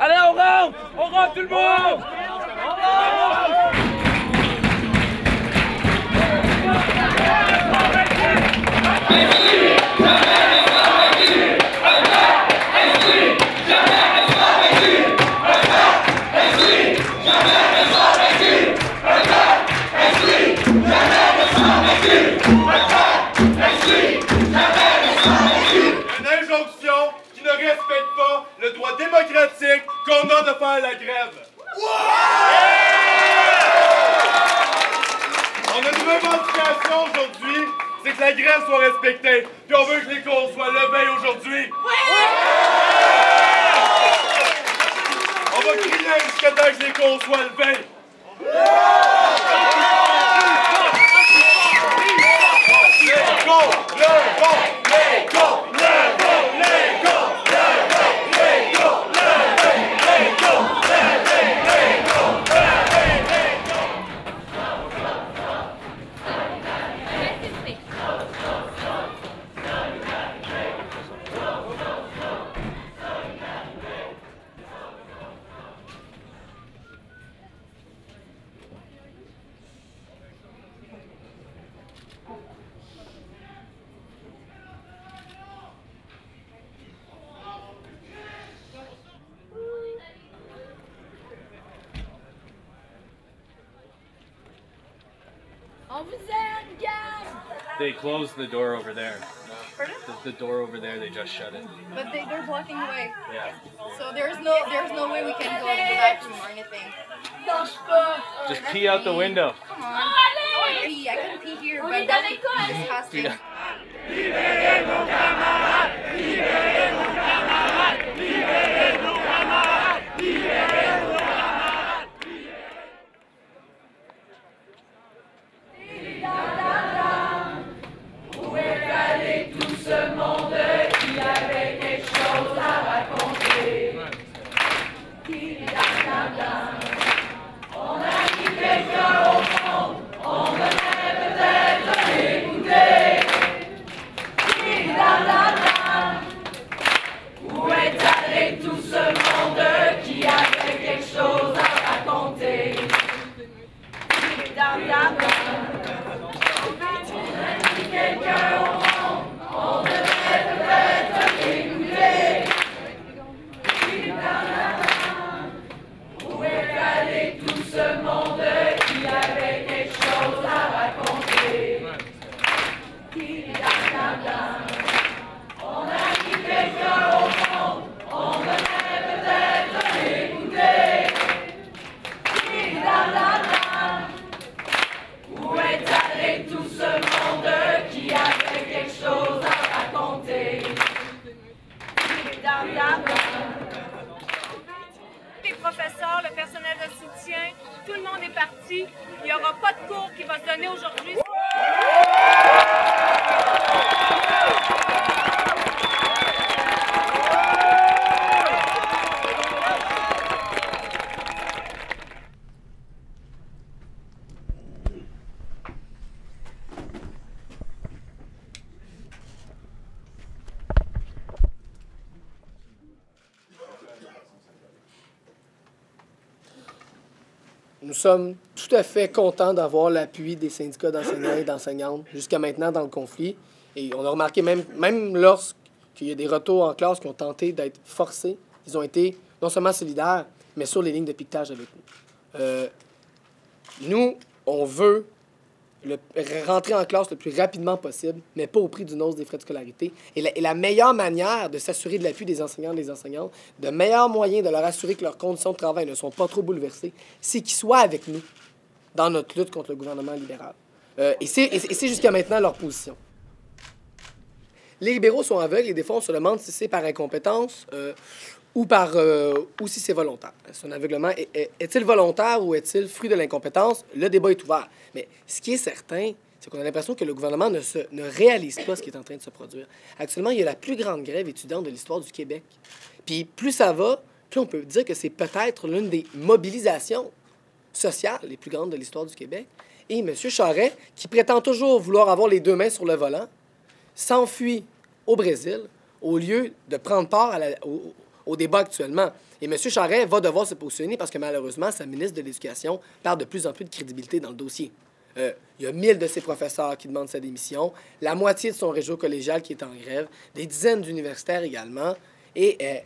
Allez, on rentre! On rentre tout le monde! On rentre! Une injonction qui ne respecte pas le droit démocratique qu'on a de faire la grève. On a une revendication aujourd'hui, c'est que la grève soit respectée. Puis on veut que les cours soient levés aujourd'hui. On va crier jusqu'à temps que les cours soient levés. On vous aime, gang! They closed the door over there. Pardon? The door over there, they just shut it. But they're blocking the way. Yeah. So there's no way we can go to the bathroom or anything. Just pee out the window. Come on. I can pee here, but that would be disgusting. Yeah. Libérez nos camarades! Libérez nos camarades! Libérez nos camarades! Libérez nos camarades! Où est allé tout ce monde qui avait quelque chose à raconter? On a mis quelqu'un au fond, on devrait peut-être l'écouter. Où est allé tout ce monde qui avait quelque chose à raconter? On a mis quelqu'un au fond, on devrait peut-être l'écouter. Où est allé tout ce monde qui avait quelque chose à raconter? On a mis quelqu'un au fond, on devrait peut-être l'écouter. Où est allé tout ce monde qui avait quelque chose à raconter? Les professeurs, le personnel de soutien, tout le monde est parti. Il n'y aura pas de cours qui va se donner aujourd'hui. Nous sommes tout à fait contents d'avoir l'appui des syndicats d'enseignants et d'enseignantes jusqu'à maintenant dans le conflit. Et on a remarqué même lorsqu'il y a des retours en classe qui ont tenté d'être forcés, ils ont été non seulement solidaires, mais sur les lignes de piquetage avec nous. Nous, on veut rentrer en classe le plus rapidement possible, mais pas au prix d'une hausse des frais de scolarité. Et la meilleure manière de s'assurer de l'appui des enseignants et des enseignantes, de meilleurs moyens de leur assurer que leurs conditions de travail ne sont pas trop bouleversées, c'est qu'ils soient avec nous dans notre lutte contre le gouvernement libéral. Et c'est jusqu'à maintenant leur position. Les libéraux sont aveugles et des fois, on se demande si c'est par incompétence ou si c'est volontaire. Son aveuglement est-il volontaire ou est-il fruit de l'incompétence? Le débat est ouvert. Mais ce qui est certain, c'est qu'on a l'impression que le gouvernement ne réalise pas ce qui est en train de se produire. Actuellement, il y a la plus grande grève étudiante de l'histoire du Québec. Puis plus ça va, plus on peut dire que c'est peut-être l'une des mobilisations sociales les plus grandes de l'histoire du Québec. Et M. Charest, qui prétend toujours vouloir avoir les deux mains sur le volant, s'enfuit au Brésil au lieu de prendre part au débat actuellement. Et M. Charest va devoir se positionner parce que malheureusement, sa ministre de l'Éducation perd de plus en plus de crédibilité dans le dossier. Il y a 1000 de ses professeurs qui demandent sa démission, la moitié de son réseau collégial qui est en grève, des dizaines d'universitaires également. Et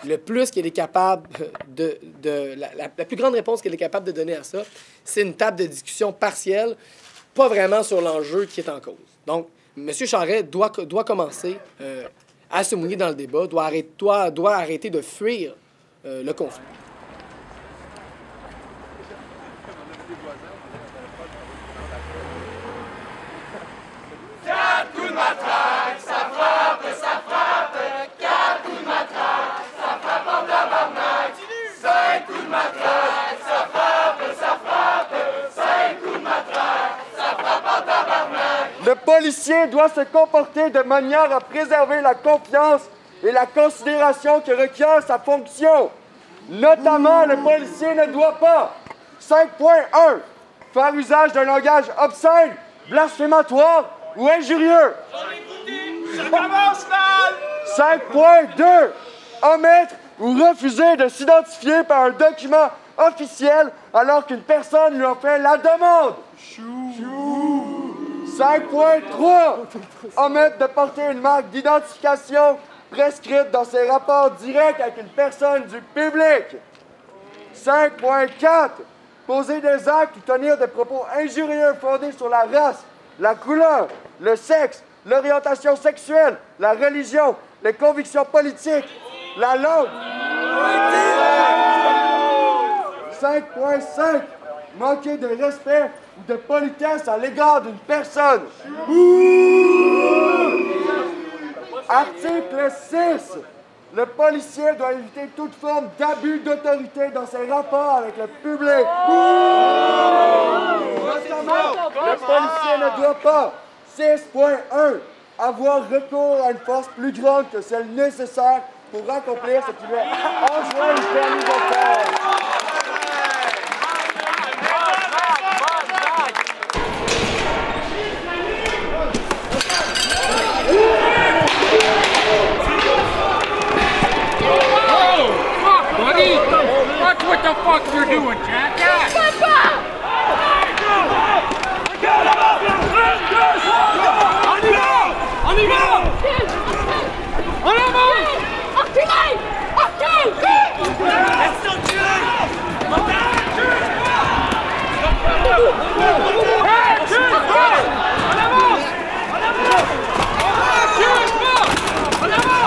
le plus qu'elle est capable la plus grande réponse qu'elle est capable de donner à ça, c'est une table de discussion partielle, pas vraiment sur l'enjeu qui est en cause. Donc, M. Charest doit commencer à se mouiller dans le débat, doit arrêter de fuir le conflit. Quatre coups de matraque, ça frappe, quatre coups de matraque, ça frappe en tabarnak. 5 coups de matraque, ça frappe, 5 coups de matraque, ça frappe en tabarnak. Le policier doit se comporter de manière à préserver la confiance et la considération que requiert sa fonction. Notamment, le policier ne doit pas 5.1 faire usage d'un langage obscène, blasphématoire ou injurieux. 5.2 omettre ou refuser de s'identifier par un document officiel alors qu'une personne lui en fait la demande. 5.3 omettre de porter une marque d'identification prescrite dans ses rapports directs avec une personne du public. 5.4 poser des actes ou tenir des propos injurieux fondés sur la race, la couleur, le sexe, l'orientation sexuelle, la religion, les convictions politiques, la langue. 5.5 manquer de respect ou de politesse à l'égard d'une personne. Article 6. Le policier doit éviter toute forme d'abus d'autorité dans ses rapports avec le public. Le policier ne doit pas, 6.1, avoir recours à une force plus grande que celle nécessaire pour accomplir ce qu'il lui enjoint le permis de faire. Watch what the fuck you're doing, Jack.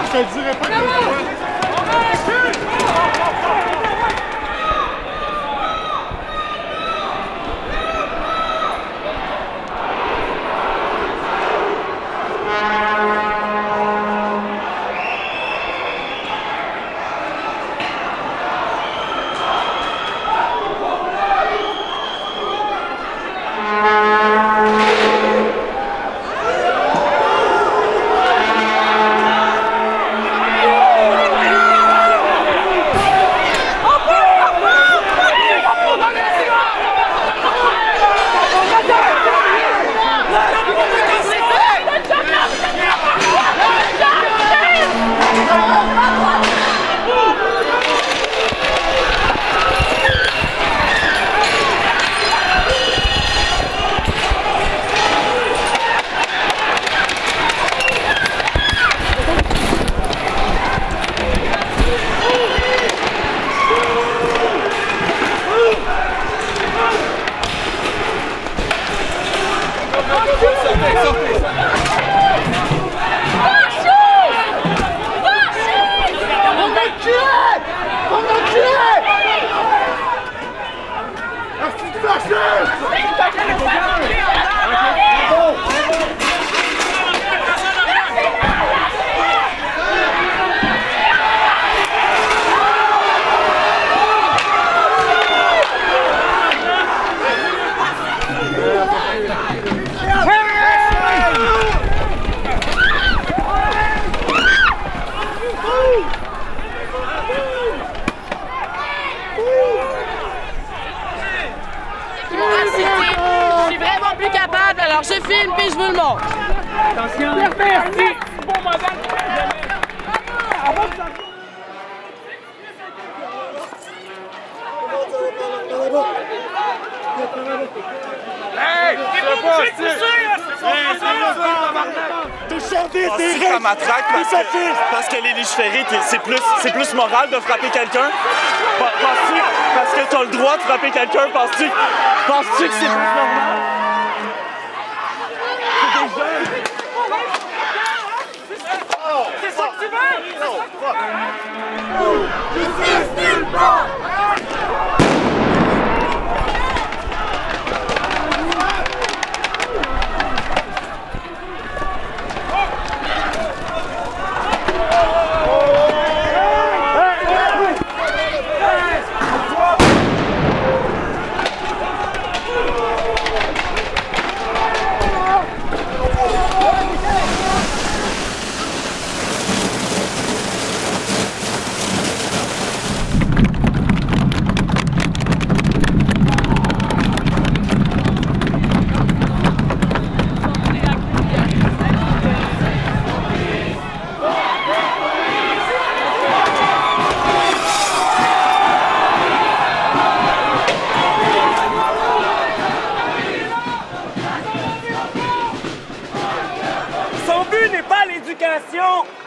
Je te dirai pas que Je suis vraiment plus capable, alors je filme puis je vous le montre. Attention! Merci! Bon modèle! Hey! Ça matraque parce que les légiférés, c'est plus moral de frapper quelqu'un. Penses-tu, parce que tu as le droit de frapper quelqu'un, penses-tu que c'est plus normal? C'est ça que tu veux?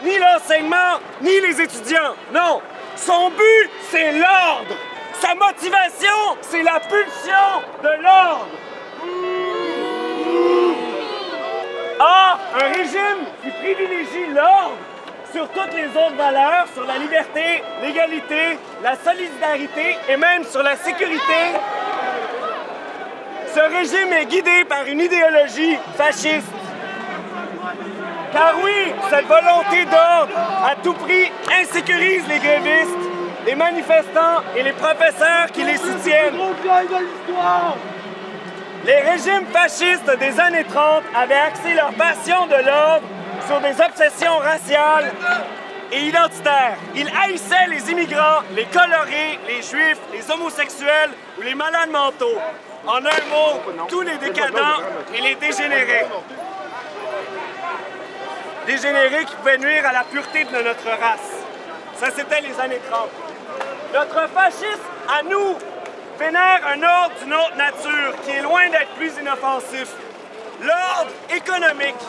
Ni l'enseignement, ni les étudiants. Non, son but, c'est l'ordre. Sa motivation, c'est la pulsion de l'ordre. Ah, un régime qui privilégie l'ordre sur toutes les autres valeurs, sur la liberté, l'égalité, la solidarité et même sur la sécurité. Ce régime est guidé par une idéologie fasciste. Car oui, cette volonté d'ordre, à tout prix, insécurise les grévistes, les manifestants et les professeurs qui les soutiennent. Les régimes fascistes des années 30 avaient axé leur passion de l'ordre sur des obsessions raciales et identitaires. Ils haïssaient les immigrants, les colorés, les juifs, les homosexuels ou les malades mentaux. En un mot, tous les décadents et les dégénérés. Dégénérés qui pouvaient nuire à la pureté de notre race. Ça, c'était les années 30. Notre fascisme, à nous, vénère un ordre d'une autre nature qui est loin d'être plus inoffensif. L'ordre économique.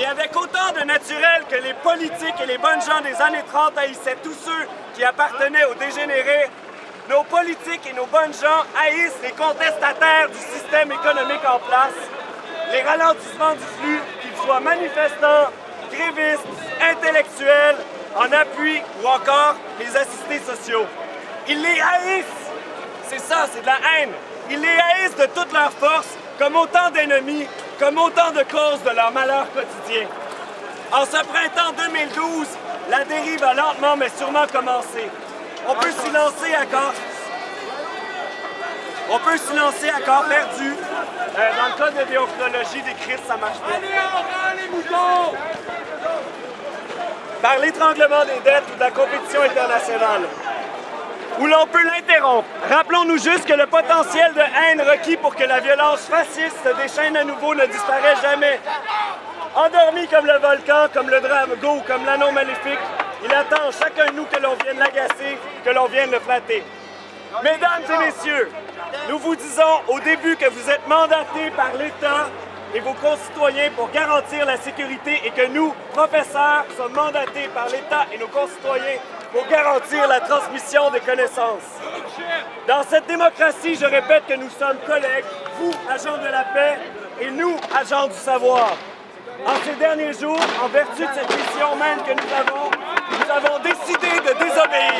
Et avec autant de naturel que les politiques et les bonnes gens des années 30 haïssaient tous ceux qui appartenaient aux dégénérés, nos politiques et nos bonnes gens haïssent les contestataires du système économique en place, les ralentissements du flux, qu'ils soient manifestants, grévistes, intellectuels, en appui ou encore les assistés sociaux. Ils les haïssent. C'est ça, c'est de la haine. Ils les haïssent de toute leur force, comme autant d'ennemis, comme autant de causes de leur malheur quotidien. En ce printemps 2012, la dérive a lentement mais sûrement commencé. On peut s'y lancer à corps perdu. Dans le cas de déontologie des Christ, ça marche pas. Allez, les moutons! Par l'étranglement des dettes ou de la compétition internationale. Où l'on peut l'interrompre. Rappelons-nous juste que le potentiel de haine requis pour que la violence fasciste se déchaîne à nouveau ne disparaît jamais. Endormi comme le volcan, comme le drago ou comme l'anneau maléfique, il attend chacun de nous que l'on vienne l'agacer, que l'on vienne le flatter. Mesdames et messieurs, nous vous disons au début que vous êtes mandatés par l'État et vos concitoyens pour garantir la sécurité et que nous, professeurs, sommes mandatés par l'État et nos concitoyens pour garantir la transmission des connaissances. Dans cette démocratie, je répète que nous sommes collègues, vous, agents de la paix, et nous, agents du savoir. En ces derniers jours, en vertu de cette mission même que nous avons décidé de désobéir.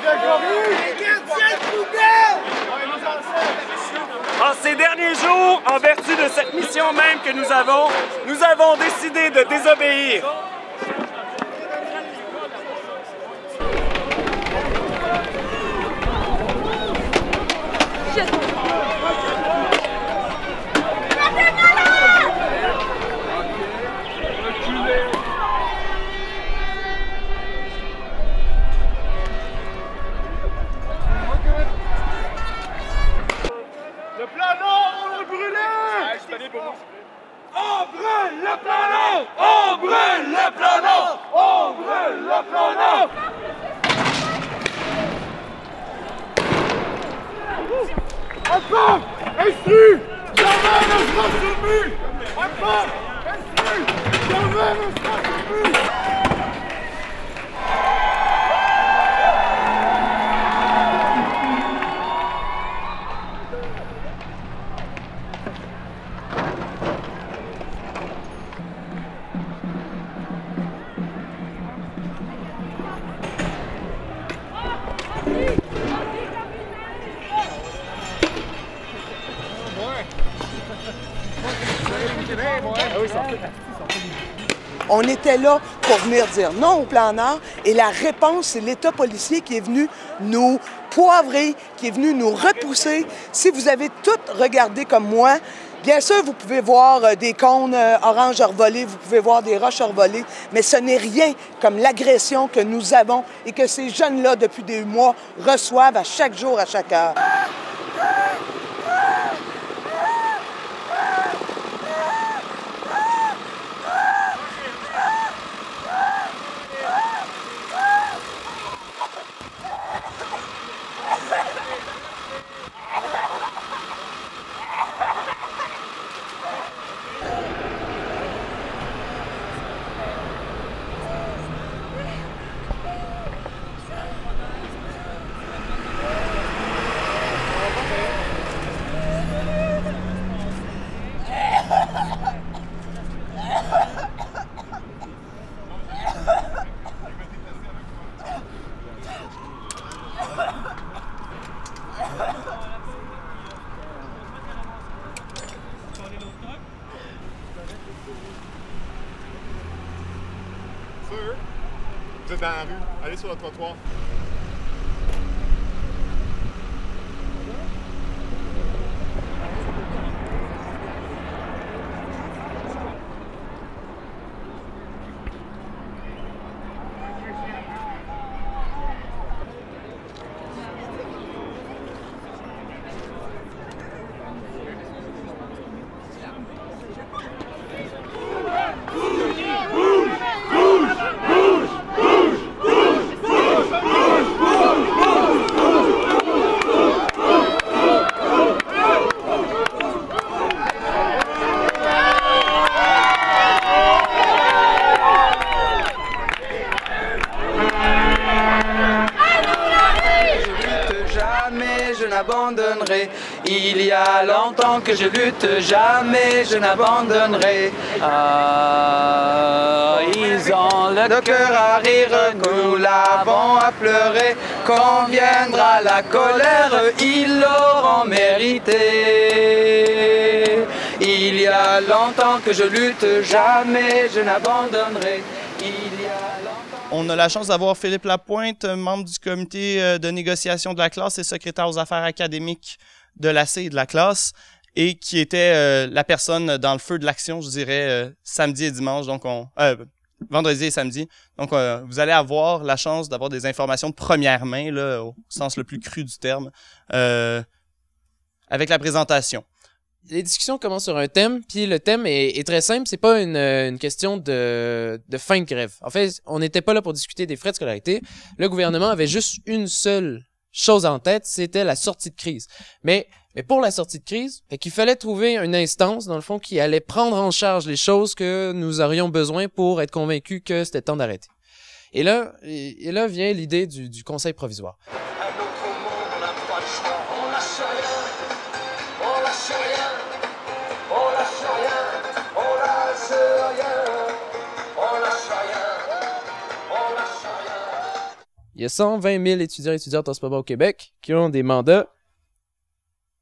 Les gardiens de poubelle! ces derniers jours, en vertu de cette mission même que nous avons décidé de désobéir. Le plan Nord, on l'a brûlé! On brûle le plan Nord! On brûle le plan Nord! On brûle le plan Nord! Encore! Instru! Jamais ne sera soumis! Encore! Instru! Jamais ne sera soumis! On était là pour venir dire non au plan Nord et la réponse, c'est l'État policier qui est venu nous poivrer, qui est venu nous repousser. Si vous avez tout regardé comme moi, bien sûr, vous pouvez voir des cônes orange revolés, vous pouvez voir des roches revolées, mais ce n'est rien comme l'agression que nous avons et que ces jeunes-là, depuis des mois, reçoivent à chaque jour, à chaque heure. Vous êtes dans la rue, allez sur le trottoir. n'abandonnerai. Il y a longtemps que je lutte, jamais je n'abandonnerai. Ah, ils ont le cœur à rire, nous l'avons à pleurer. Quand viendra la colère, ils l'auront mérité. Il y a longtemps que je lutte, jamais je n'abandonnerai. Il y a longtemps... On a la chance d'avoir Philippe Lapointe, membre du comité de négociation de la classe et secrétaire aux affaires académiques de l'AC et de la classe, et qui était la personne dans le feu de l'action, je dirais, samedi et dimanche, donc vendredi et samedi. Donc, vous allez avoir la chance d'avoir des informations de première main, là, au sens le plus cru du terme, avec la présentation. Les discussions commencent sur un thème, puis le thème est très simple. C'est pas une question de fin de grève. En fait, on n'était pas là pour discuter des frais de scolarité. Le gouvernement avait juste une seule chose en tête, c'était la sortie de crise. Mais pour la sortie de crise, il fallait trouver une instance, dans le fond, qui allait prendre en charge les choses que nous aurions besoin pour être convaincus que c'était temps d'arrêter. Et là vient l'idée du conseil provisoire. Il y a 120 000 étudiants et étudiantes en ce moment au Québec qui ont des mandats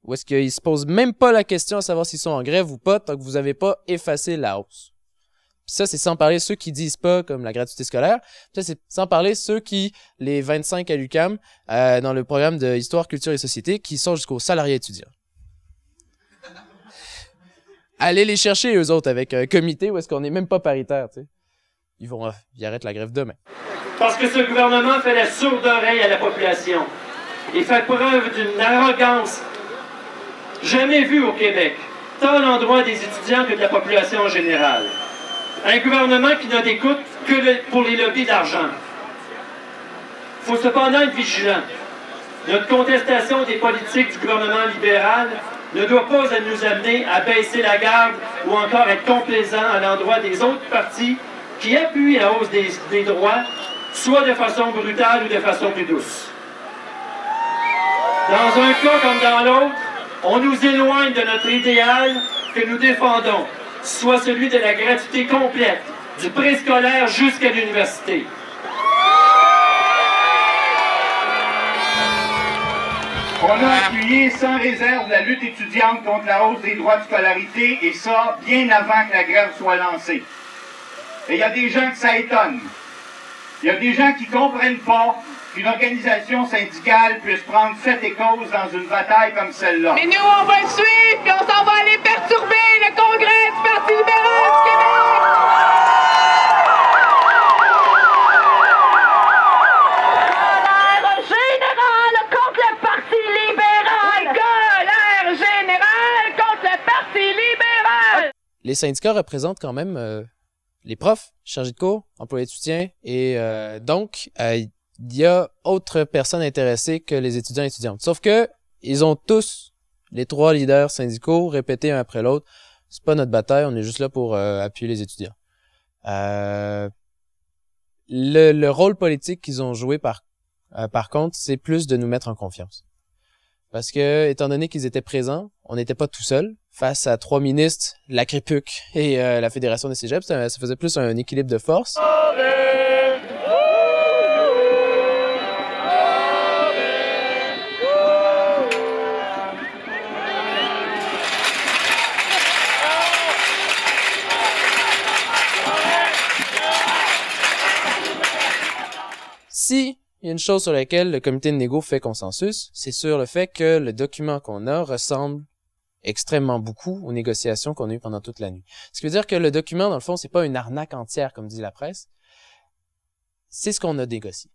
où est-ce qu'ils se posent même pas la question à savoir s'ils sont en grève ou pas tant que vous n'avez pas effacé la hausse. Puis ça, c'est sans parler ceux qui disent pas, comme la gratuité scolaire. Puis ça, c'est sans parler ceux qui, les 25 à l'UQAM, dans le programme de Histoire, Culture et Société, qui sont jusqu'aux salariés étudiants. Allez les chercher, eux autres, avec un comité où est-ce qu'on n'est même pas paritaire, tu sais. Ils arrêtent la grève demain. Parce que ce gouvernement fait la sourde oreille à la population et fait preuve d'une arrogance jamais vue au Québec, tant à l'endroit des étudiants que de la population en général. Un gouvernement qui n'a d'écoute que pour les lobbies d'argent. Il faut cependant être vigilant. Notre contestation des politiques du gouvernement libéral ne doit pas nous amener à baisser la garde ou encore être complaisant à l'endroit des autres partis qui appuient la hausse des droits, soit de façon brutale ou de façon plus douce. Dans un cas comme dans l'autre, on nous éloigne de notre idéal que nous défendons, soit celui de la gratuité complète, du préscolaire jusqu'à l'université. On a appuyé sans réserve la lutte étudiante contre la hausse des droits de scolarité, et ça, bien avant que la grève soit lancée. Et il y a des gens que ça étonne. Il y a des gens qui ne comprennent pas qu'une organisation syndicale puisse prendre fait et cause dans une bataille comme celle-là. Mais nous, on va le suivre, puis on s'en va aller perturber le congrès du Parti libéral du Québec! Colère générale contre le Parti libéral! Colère générale contre le Parti libéral! Les syndicats représentent quand même les profs, chargés de cours, employés de soutien, et donc, il y a autres personnes intéressées que les étudiants et étudiantes. Sauf que, ils ont tous, les 3 leaders syndicaux, répété un après l'autre, c'est pas notre bataille, on est juste là pour appuyer les étudiants. Le rôle politique qu'ils ont joué par contre, c'est plus de nous mettre en confiance. Parce que, étant donné qu'ils étaient présents, on n'était pas tout seul. Face à 3 ministres, la CRIPUC et la Fédération des cégeps, ça faisait plus un équilibre de force. Si il y a une chose sur laquelle le comité de négo fait consensus, c'est sur le fait que le document qu'on a ressemble extrêmement beaucoup aux négociations qu'on a eues pendant toute la nuit. Ce qui veut dire que le document, dans le fond, c'est pas une arnaque entière, comme dit la presse. C'est ce qu'on a négocié.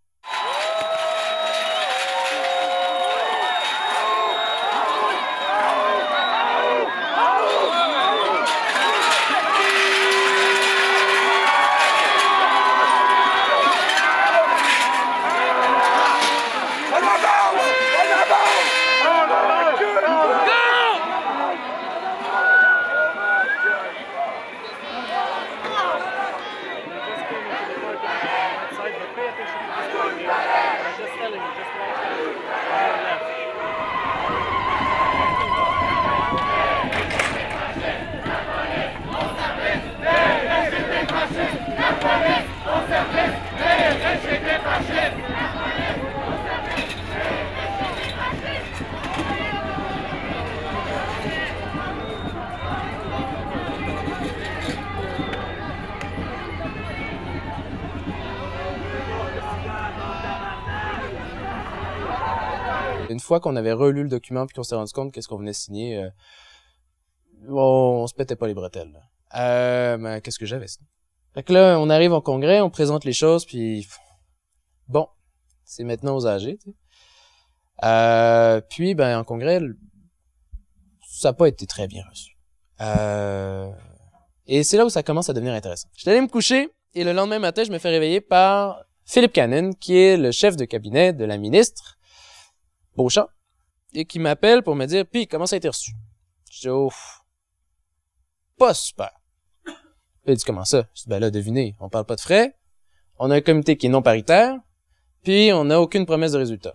Une fois qu'on avait relu le document puis qu'on s'est rendu compte qu'est-ce qu'on venait signer, on se pétait pas les bretelles. Mais qu'est-ce que j'avais sinon? Fait que là, on arrive au congrès, on présente les choses, puis bon, c'est maintenant aux âgés. Tu sais. Puis ben en congrès, ça n'a pas été très bien reçu. Et c'est là où ça commence à devenir intéressant. J'étais allé me coucher et le lendemain matin, je me fais réveiller par Philippe Cannon, qui est le chef de cabinet de la ministre Beauchamp, et qui m'appelle pour me dire « Puis, comment ça a été reçu? » Je dis « Oh, pas super. » Il dit « Comment ça? » Je dis « Ben là, devinez, on parle pas de frais, on a un comité qui est non paritaire, puis on n'a aucune promesse de résultat. »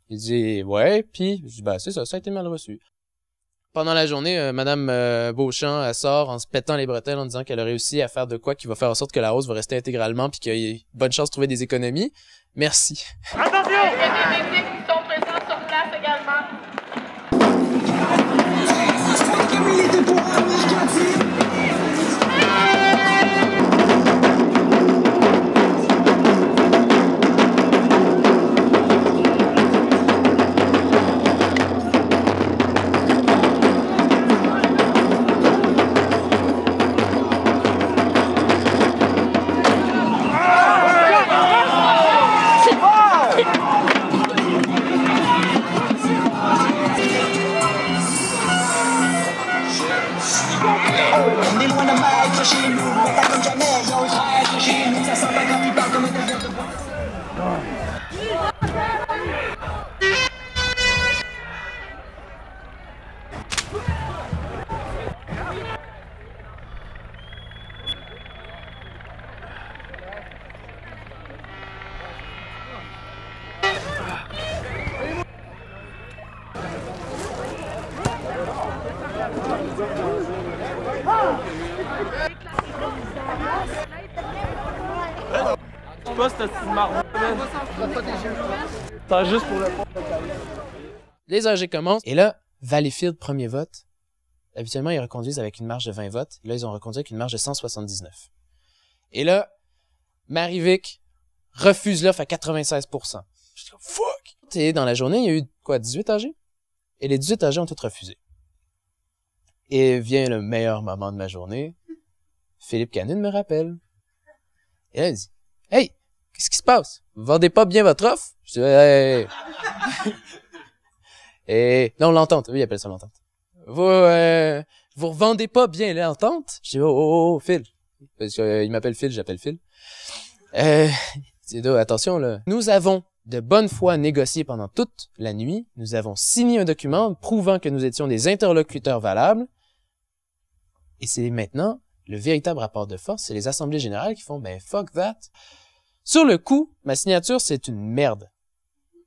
Il dit « Ouais, puis... » Je dis « Ben c'est ça, ça a été mal reçu. » Pendant la journée, Madame Beauchamp, elle sort en se pétant les bretelles en disant qu'elle a réussi à faire de quoi qui va faire en sorte que la hausse va rester intégralement puis qu'il y a bonne chance de trouver des économies. Merci. Attention! Il y a des médecins qui sont présents sur place également. Je sais pas si t'as une marde. T'as juste pour le fond. Les AG commencent. Et là, Valleyfield, premier vote. Habituellement, ils reconduisent avec une marge de 20 votes. Là, ils ont reconduit avec une marge de 179. Et là, Marie-Vic refuse l'offre à 96%. Je dis, fuck! Et dans la journée, il y a eu, quoi, 18 AG? Et les 18 AG ont toutes refusé. Et vient le meilleur moment de ma journée. Philippe Canine me rappelle. Et là, il dit, hey, qu'est-ce qui se passe? Vous vendez pas bien votre offre? Je dis, hey. Et, non, l'entente. Oui, il appelle ça l'entente. Vous revendez pas bien l'entente? Je dis, oh, Phil. Parce qu'il m'appelle Phil, j'appelle Phil. Attention, là. Nous avons de bonne foi négocié pendant toute la nuit. Nous avons signé un document prouvant que nous étions des interlocuteurs valables. Et c'est maintenant le véritable rapport de force. C'est les assemblées générales qui font, ben, fuck that. Sur le coup, ma signature, c'est une merde.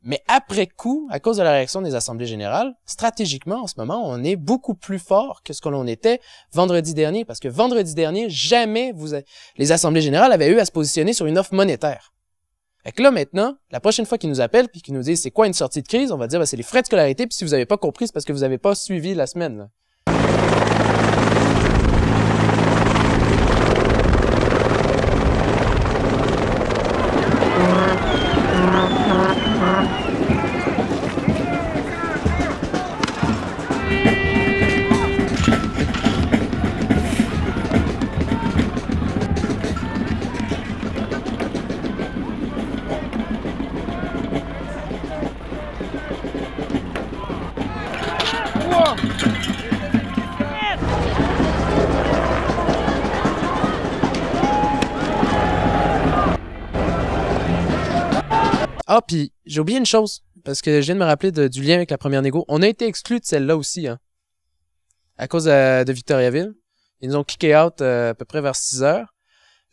Mais après coup, à cause de la réaction des assemblées générales, stratégiquement, en ce moment, on est beaucoup plus fort que ce que l'on était vendredi dernier. Parce que vendredi dernier, jamais les assemblées générales avaient eu à se positionner sur une offre monétaire. Fait que là, maintenant, la prochaine fois qu'ils nous appellent puis qu'ils nous disent c'est quoi une sortie de crise, on va dire ben, c'est les frais de scolarité, puis si vous avez pas compris, c'est parce que vous avez pas suivi la semaine, là. Ah, puis j'ai oublié une chose, parce que je viens de me rappeler du lien avec la première négo. On a été exclus de celle-là aussi, hein, à cause de Victoriaville. Ils nous ont kické out à peu près vers 6 heures.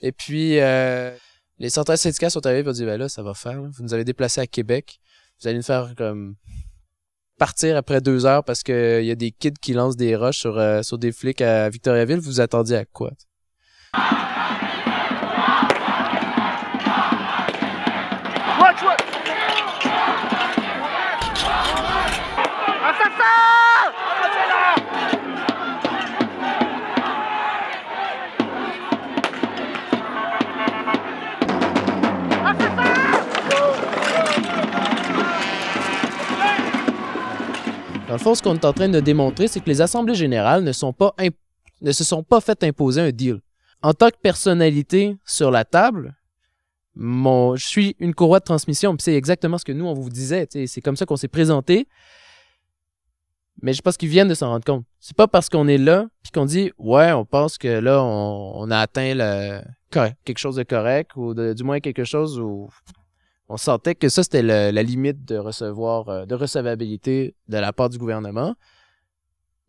Et puis, les centrales syndicales sont arrivés et ont dit, ben là, ça va faire. Là. Vous nous avez déplacés à Québec. Vous allez nous faire comme partir après 2 heures parce que il y a des kids qui lancent des roches sur des flics à Victoriaville. Vous vous attendiez à quoi? Dans le fond, ce qu'on est en train de démontrer, c'est que les assemblées générales ne se sont pas fait imposer un deal. En tant que personnalité sur la table, je suis une courroie de transmission, puis c'est exactement ce que nous, on vous disait. C'est comme ça qu'on s'est présenté. Mais je pense qu'ils viennent de s'en rendre compte. C'est pas parce qu'on est là, puis qu'on dit « Ouais, on pense que là, on a atteint quelque chose de correct, ou du moins quelque chose où on sentait que ça, c'était la limite de recevabilité de la part du gouvernement. »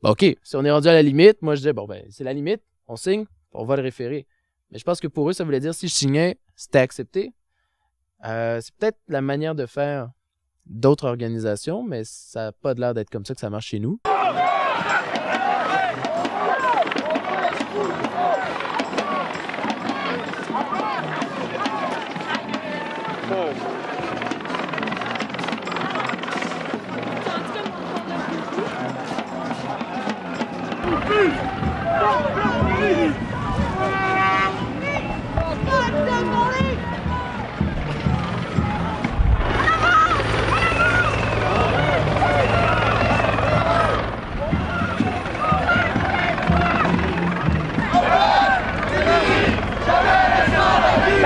Ben, OK, si on est rendu à la limite, moi je dis « Bon, ben, c'est la limite, on signe, on va le référer. » Mais je pense que pour eux, ça voulait dire si je signais, c'était accepté. C'est peut-être la manière de faire d'autres organisations, mais ça n'a pas l'air d'être comme ça que ça marche chez nous.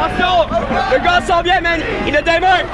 Attention! Le gars s'en vient, man! Il a des mains!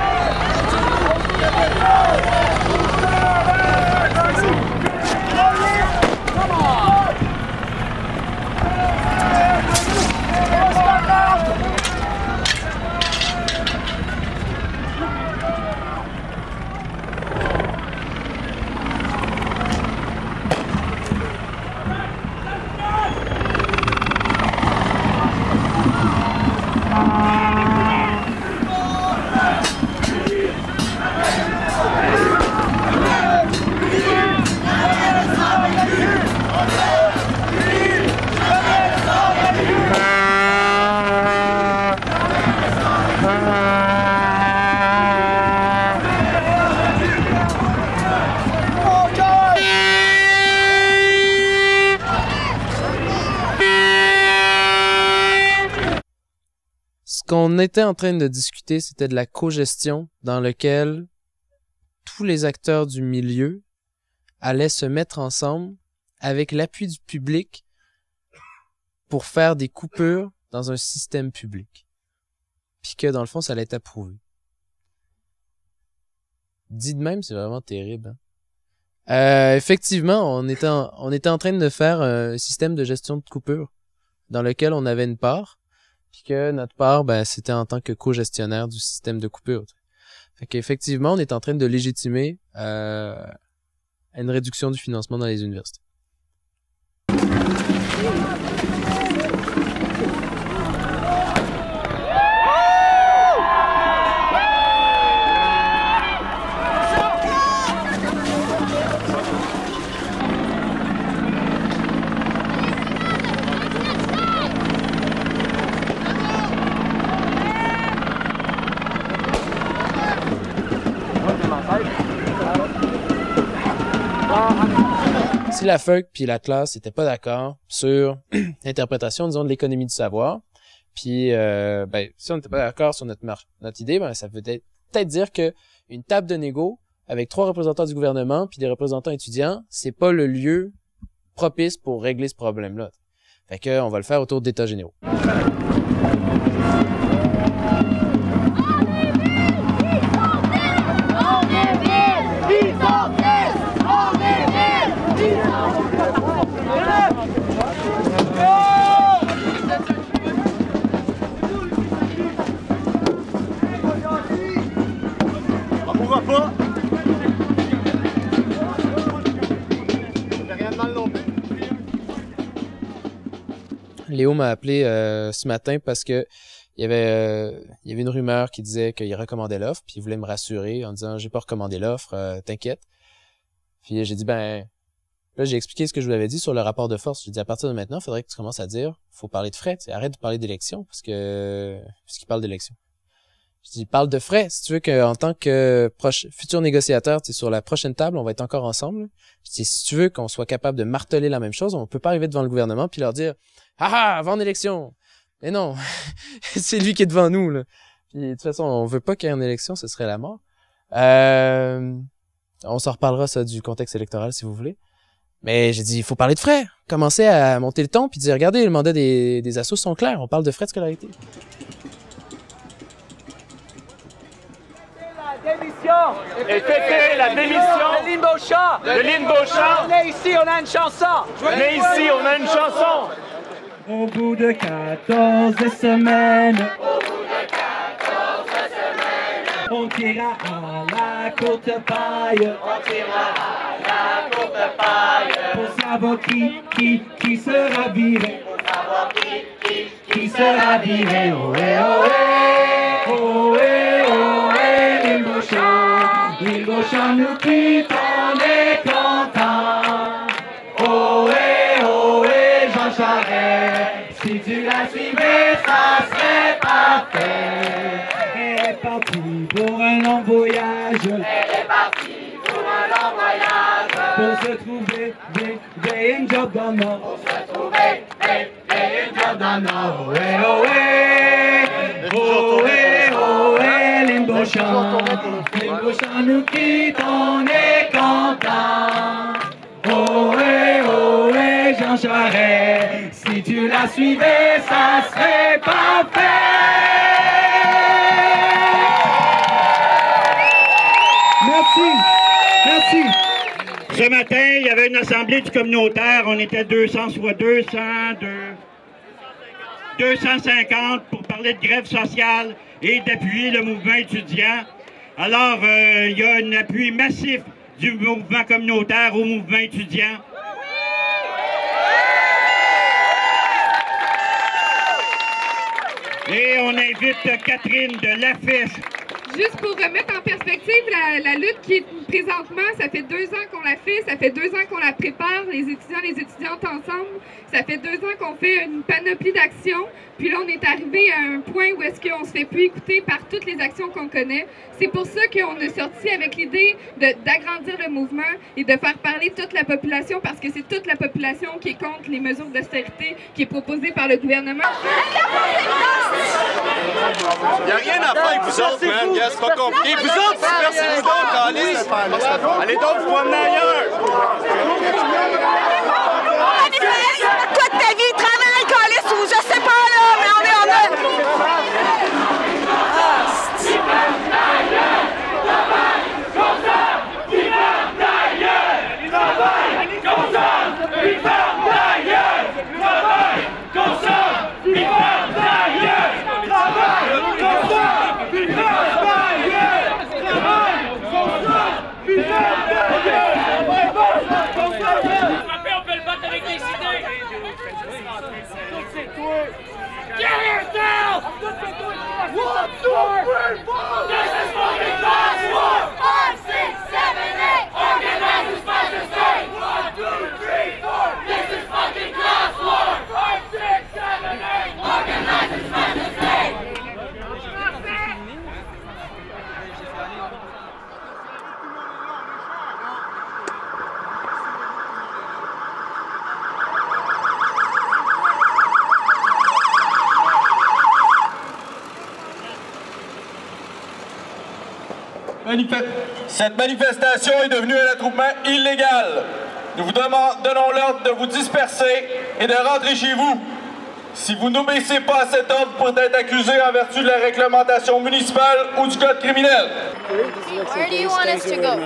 qu'on était en train de discuter, c'était de la cogestion dans lequel tous les acteurs du milieu allaient se mettre ensemble avec l'appui du public pour faire des coupures dans un système public. Puis que, dans le fond, ça allait être approuvé. Dit de même, c'est vraiment terrible. Hein? Effectivement, on était en train de faire un système de gestion de coupure dans lequel on avait une part, puis que notre part, ben, c'était en tant que co-gestionnaire du système de coupure. Fait qu'effectivement, on est en train de légitimer une réduction du financement dans les universités. Si la FEUC puis la classe n'étaient pas d'accord sur l'interprétation, disons, de l'économie du savoir, puis ben, si on n'était pas d'accord sur notre idée, ben, ça veut peut-être dire que une table de négo avec 3 représentants du gouvernement puis des représentants étudiants, c'est pas le lieu propice pour régler ce problème-là. Fait que on va le faire autour d'états généraux. Léo m'a appelé ce matin parce que il y avait une rumeur qui disait qu'il recommandait l'offre, puis il voulait me rassurer en disant j'ai pas recommandé l'offre, t'inquiète. Puis j'ai dit ben là j'ai expliqué ce que je vous avais dit sur le rapport de force. J'ai dit à partir de maintenant, il faudrait que tu commences à dire faut parler de frais, arrête de parler d'élection puisqu'il parle d'élection. Je dis parle de frais si tu veux qu'en tant que futur négociateur, tu sais, sur la prochaine table, on va être encore ensemble. Je dis si tu veux qu'on soit capable de marteler la même chose, on peut pas arriver devant le gouvernement puis leur dire ah avant l'élection. Mais non, c'est lui qui est devant nous là. Puis de toute façon, on veut pas qu'il y ait une élection, ce serait la mort. On s'en reparlera ça du contexte électoral si vous voulez. Mais j'ai dit il faut parler de frais, commencer à monter le ton puis dire regardez, le mandat des assos sont clairs, on parle de frais de scolarité. Et fêter la démission de Lynn Beauchamp. On est ici, on a une chanson. Au bout de 14 semaines, on tirera à la courte paille. Pour savoir qui sera viré. Qui sera viré. Ohé, ohé, ohé, ohé, Lynn Beauchamp. Lynn Beauchamp nous quitte, on est content. Ohé, ohé, Jean Charest. Si tu la suivais, ça serait parfait. Elle est partie pour un long voyage. Pour se trouver une job dans le Nord. Ohé, ohé, ohé, ohé, Lynn Beauchamp. Lynn Beauchamp nous quitte, on est content. Ohé, ohé, Jean Charest. Si tu la suivais, ça serait parfait. Merci. Ce matin, il y avait une assemblée du communautaire. On était 200, soit 250 pour parler de grève sociale et d'appuyer le mouvement étudiant. Alors, il y a un appui massif du mouvement communautaire au mouvement étudiant. Et on invite Catherine de l'AFES Juste pour remettre en perspective la lutte qui est présentement, ça fait 2 ans qu'on la fait, ça fait 2 ans qu'on la prépare, les étudiants et les étudiantes ensemble. Ça fait 2 ans qu'on fait une panoplie d'actions. Puis là, on est arrivé à un point où est-ce qu'on se fait plus écouter par toutes les actions qu'on connaît. C'est pour ça qu'on est sorti avec l'idée d'agrandir le mouvement et de faire parler toute la population, parce que c'est toute la population qui est contre les mesures d'austérité qui est proposée par le gouvernement. Il n'y a rien à faire avec vous autres, man. C'est pas compliqué. Vous autres, dispersez-vous donc, calice. Allez donc vous promener ailleurs. Toute ta vie, travaille, calice, ou je sais pas, là, mais on est en œuvre. Cette manifestation est devenue un attroupement illégal. Nous vous donnons l'ordre de vous disperser et de rentrer chez vous. Si vous n'obéissez pas à cet ordre, vous pourrez être accusé en vertu de la réglementation municipale ou du code criminel. Where do you want us to go?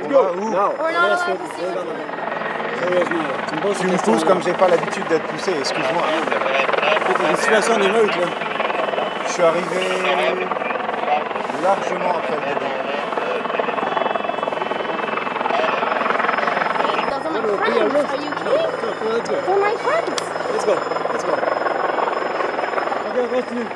We're not allowed to see. Tu me pousses comme j'ai pas l'habitude d'être poussé, excuse-moi. C'est une situation d'émeute, là. Je suis arrivé largement après le début. Are you kidding? They're my friends. Let's go. Let's go. Ok, continue.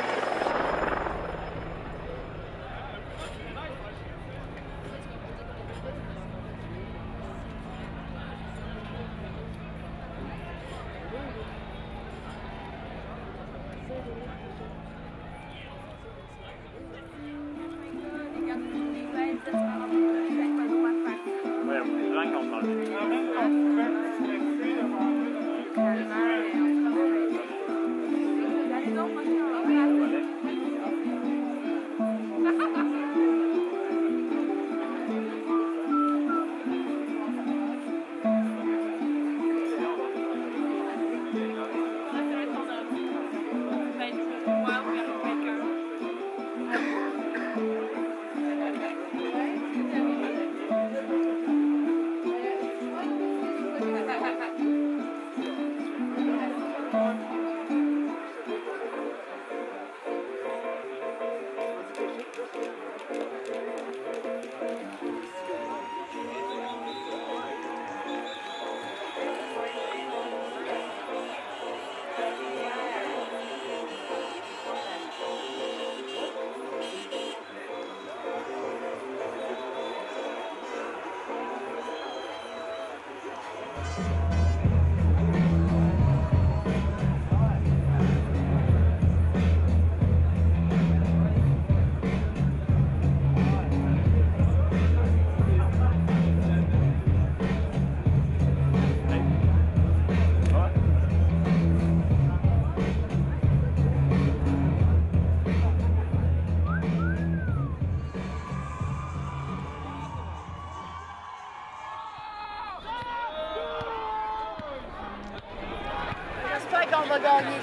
On va gagner.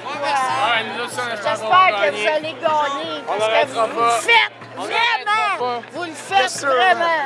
J'espère que vous allez gagner. On Parce que n'arrêtera vous pas. le faites On n'arrêtera vraiment. pas. Vous le faites Yes, sir. vraiment.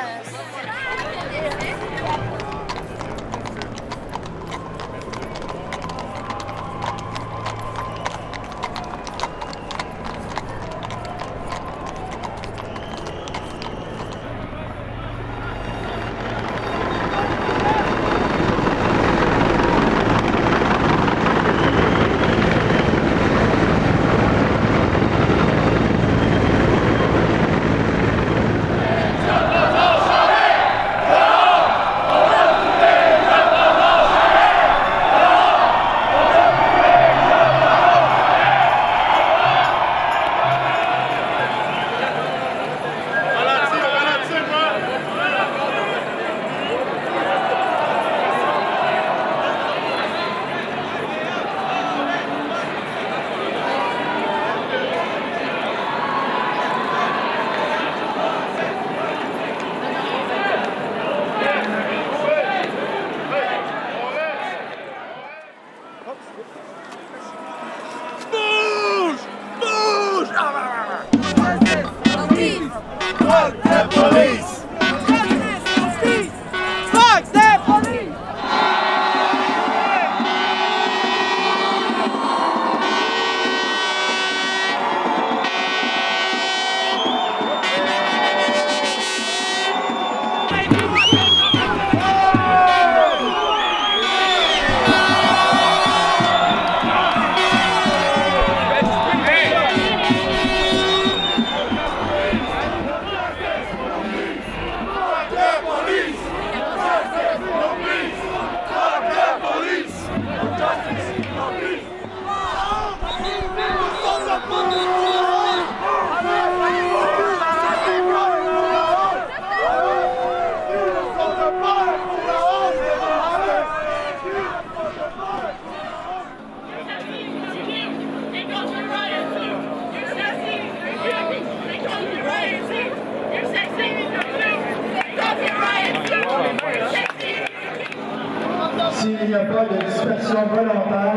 S'il n'y a pas de dispersion volontaire,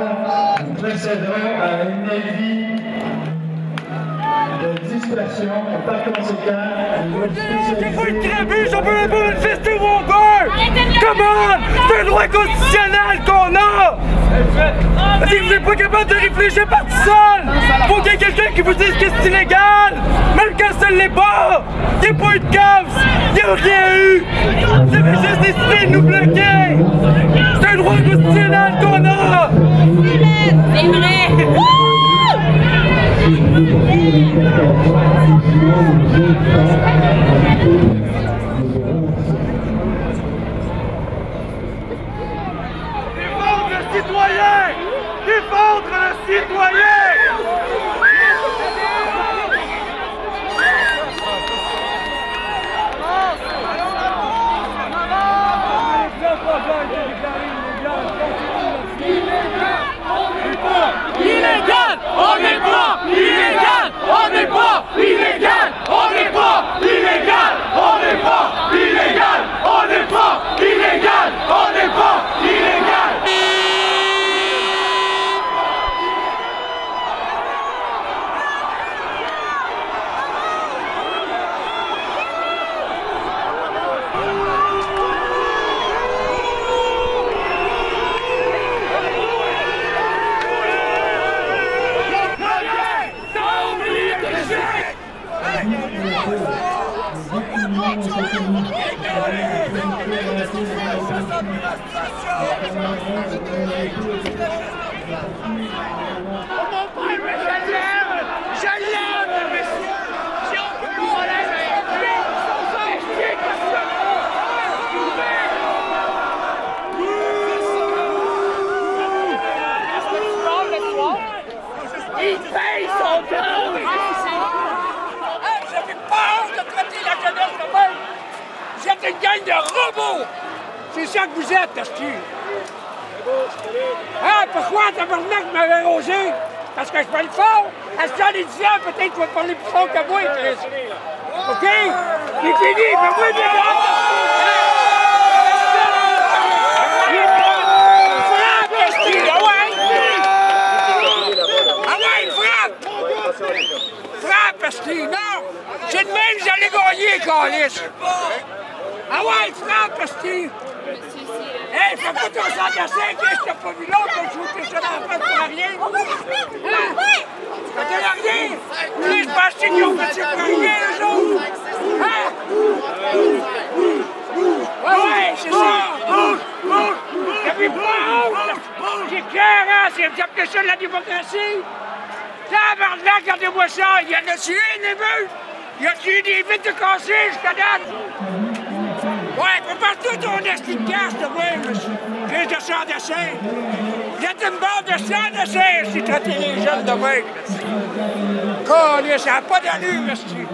nous procéderons à un avis de dispersion. Par conséquent, j'ai pas une trébuche, on peut même pas manifester où on veut! Comment? C'est un droit constitutionnel qu'on a! Si vous n'êtes pas capable de réfléchir par tout seul, faut qu'il y ait quelqu'un qui vous dise que c'est illégal! Même quand ça ne l'est pas! Il n'y a pas eu de cause! Il n'y a rien eu! Vous avez juste décidé de nous bloquer! C'est un droit constitutionnel qu'on a! C'est vrai! Défendre le citoyen! Défendre le citoyen! Illégal! On n'est pas illégal! On n'est pas illégal! On n'est pas illégal! On n'est pas illégal! On n'est pas illégal! On n'est pas illégal! Il paye son temps! J'avais pas honte de traiter la jeunesse de même! Vous êtes une gang de robots! C'est ça que vous êtes, Asti! Ah, pourquoi tabarnak m'avait rosé? Parce que je parle fort? À ce temps, les 10 ans, peut-être que tu vas parler plus fort que moi, Chris. OK? C'est fini, mais moi, je vais frappe, Asti! Ah ouais, frappe! Frappe, Asti! Non! C'est de même, j'allais gagner, Calis! Ah ouais, frappe, Asti! Hey, fais pas ton sang de 5 ans, je t'ai pas vu l'autre, je vous fais ça dans la face pour rien! Hein? Ça donne rien! Lui, je pense qu'ils ont fait ça pour rien, eux autres! Hein? Ouais, c'est ça! T'avais pas honte! C'est clair, hein? C'est appelé ça de la démocratie! Tabarnak, regardez-moi ça! Il y en a tué une émeute! Il y a tué des vitres de cassées jusqu'à date! Ouais, prépare-toi ton esti de casse, de même, crise de sang de serre! Vous êtes une bande de sang de serre si traitez les jeunes de même! Calais, ça n'a pas d'allure, esti!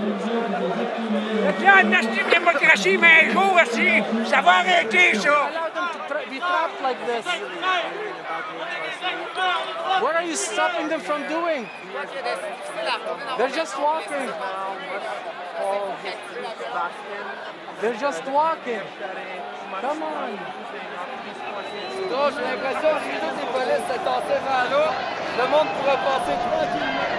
Il y a une esti de démocratie, mais un jour, esti, ça va arrêter, ça! Be trapped like this. What are you stopping them from doing? They're just walking. They're just walking. Come on. Donc, j'ai l'impression que si tous les polices se tassaient vers là, le monde pourrait passer tranquillement.